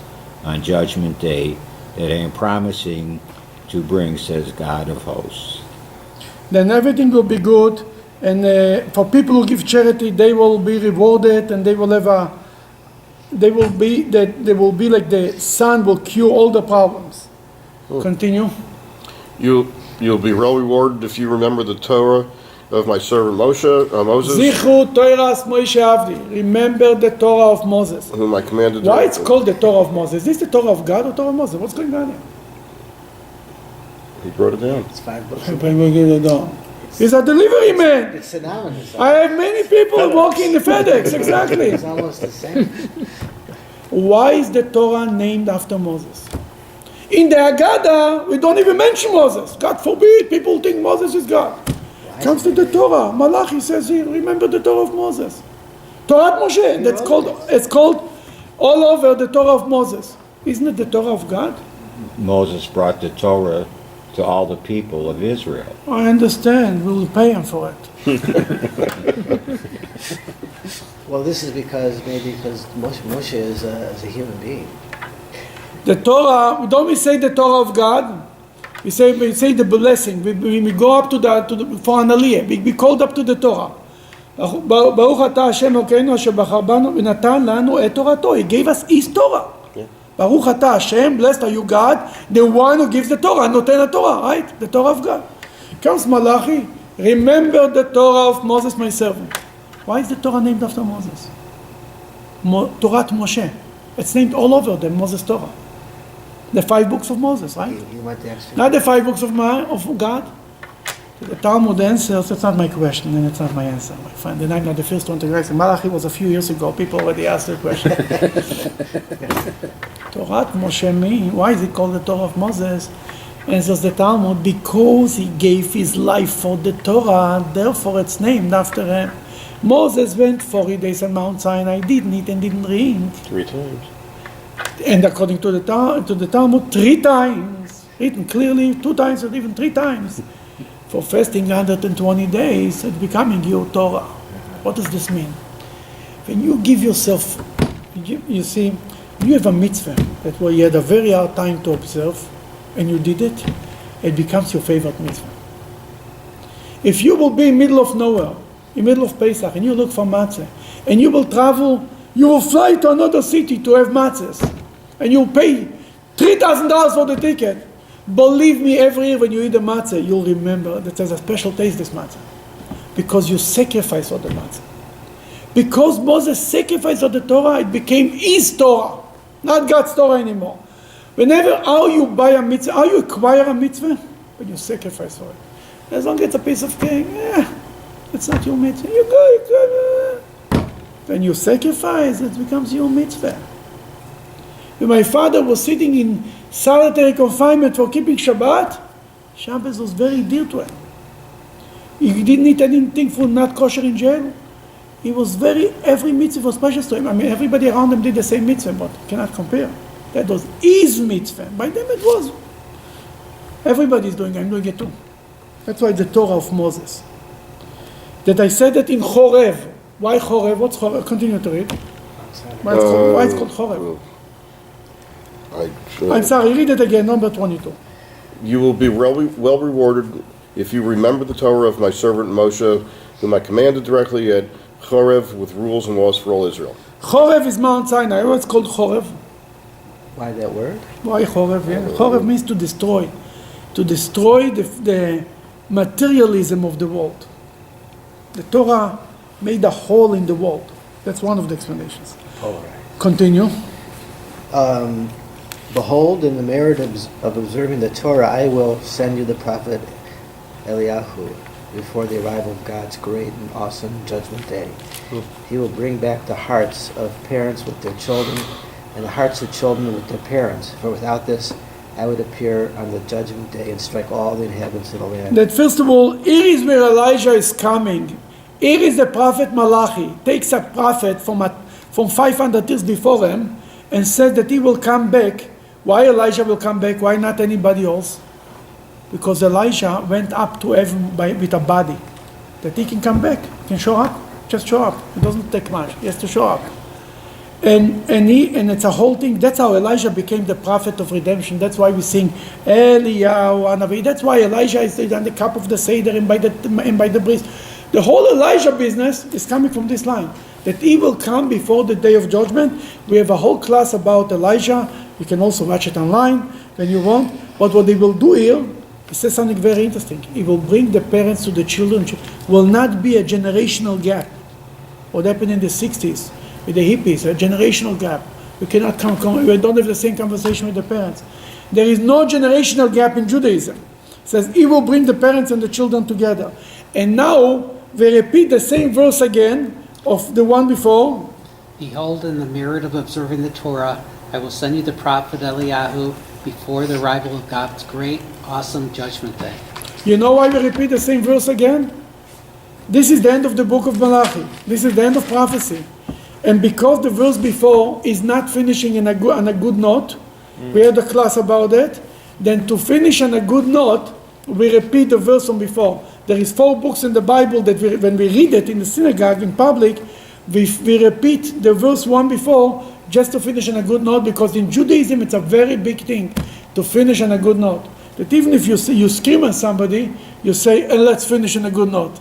on judgment day, that I am promising to bring, says God of hosts. Then everything will be good, and for people who give charity, they will be rewarded, and they will have they will be like the sun will cure all the problems. Continue. You'll be well rewarded if you remember the Torah of my servant Moses, Zichru Toras Moshe Avdi. Remember the Torah of Moses. whom I commanded. Why it's called the Torah of Moses? Is this the Torah of God or Torah of Moses? What's going on here? He wrote it down. It's 5 books. He's a delivery man. It's synonymous. I have many people working in the FedEx, exactly. It's almost the same. Why is the Torah named after Moses? In the Haggadah, we don't even mention Moses. God forbid, people think Moses is God. Comes to the Torah. Malachi says here, remember the Torah of Moses. Torah Moshe, it's called all over the Torah of Moses. Isn't it the Torah of God? Moses brought the Torah to all the people of Israel. I understand. We'll pay him for it. Well, this is because Moshe is a human being. The Torah, don't we say the Torah of God? We say the blessing. We go up to the for an aliyah. We called up to the Torah. Baruch atah Hashem Elokeinu asher bachar banu v'natan lanu et Torato. He gave us His Torah. Baruch atah Hashem, blessed are you God, the one who gives the Torah, noten the Torah, right? The Torah of God. Comes Malachi. Remember the Torah of Moses, my servant. Why is the Torah named after Moses? Torah Moshe. It's named all over the Moses Torah. The 5 books of Moses, right? He went the extra. Not the 5 books of God. The Talmud answers, that's not my question, and it's not my answer, my friend. And I'm not the first one to ask. Malachi was a few years ago. People already asked the question. Torah Moshe means, why is it called the Torah of Moses? And says the Talmud, because he gave his life for the Torah, therefore it's named after him. Moses went 40 days on Mount Sinai, didn't eat and didn't drink. 3 times. And according to the Talmud, 3 times, written clearly, 2 times or even 3 times, for fasting 120 days, it's becoming your Torah. What does this mean? When you give yourself, you see, when you have a mitzvah that where you had a very hard time to observe, and you did it, it becomes your favorite mitzvah. If you will be in middle of nowhere, in middle of Pesach, and you look for matzah, and you will travel, you will fly to another city to have matzahs, and you'll pay $3,000 for the ticket. Believe me, every year when you eat the matzah, you'll remember that there's a special taste, this matzah, because you sacrifice for the matzah. Because Moses sacrificed for the Torah, it became his Torah, not God's Torah anymore. Whenever how you buy a mitzvah, how you acquire a mitzvah, when you sacrifice for it. As long as it's a piece of cake, it's not your mitzvah. You go. When you sacrifice, it becomes your mitzvah. When my father was sitting in solitary confinement for keeping Shabbat, Shabbos was very dear to him. He didn't eat anything for not kosher in jail. Every mitzvah was precious to him. I mean, everybody around him did the same mitzvah, but you cannot compare. That was his mitzvah. By them it was. Everybody's doing it, I'm doing it too. That's why the Torah of Moses. That I said that in Chorev. Why Chorev? What's Chorev? Continue to read. Why it's called Chorev? I'm sorry, read it again, number 22. You will be well rewarded if you remember the Torah of my servant Moshe, whom I commanded directly at Chorev with rules and laws for all Israel. Chorev is Mount Sinai. What's called Chorev? Why that word? Why Chorev? Yeah. Chorev means to destroy. To destroy the materialism of the world. The Torah made a hole in the world. That's one of the explanations. All right. Continue. Behold, in the merit of observing the Torah, I will send you the prophet Eliyahu before the arrival of God's great and awesome judgment day. He will bring back the hearts of parents with their children and the hearts of children with their parents. For without this, I would appear on the judgment day and strike all the inhabitants of the land. That first of all, here is where Elijah is coming. Here is the prophet Malachi. Takes a prophet from 500 years before him and says that he will come back. Why Elijah will come back? Why not anybody else? Because Elijah went up to heaven with a body. That he can come back. He can show up. Just show up. It doesn't take much. He has to show up. And it's a whole thing. That's how Elijah became the prophet of redemption. That's why we sing Eliyahu Hanavi. That's why Elijah is on the cup of the Seder and by the breeze. The whole Elijah business is coming from this line. That he will come before the day of judgment. We have a whole class about Elijah. You can also watch it online when you want. But what they will do here, he says something very interesting. He will bring the parents to the children. Will not be a generational gap. What happened in the 60s with the hippies, a generational gap. We cannot we don't have the same conversation with the parents. There is no generational gap in Judaism. It says he will bring the parents and the children together. And now we repeat the same verse again of the one before. Behold, in the merit of observing the Torah, I will send you the prophet Eliyahu before the arrival of God's great, awesome judgment day. You know why we repeat the same verse again? This is the end of the book of Malachi. This is the end of prophecy. And because the verse before is not finishing on a good note, we had a class about that, then to finish on a good note, we repeat the verse from before. There is 4 books in the Bible that when we read it in the synagogue, in public, we repeat the verse one before just to finish on a good note, because in Judaism it's a very big thing to finish on a good note. That even if you scream at somebody, you say, let's finish on a good note.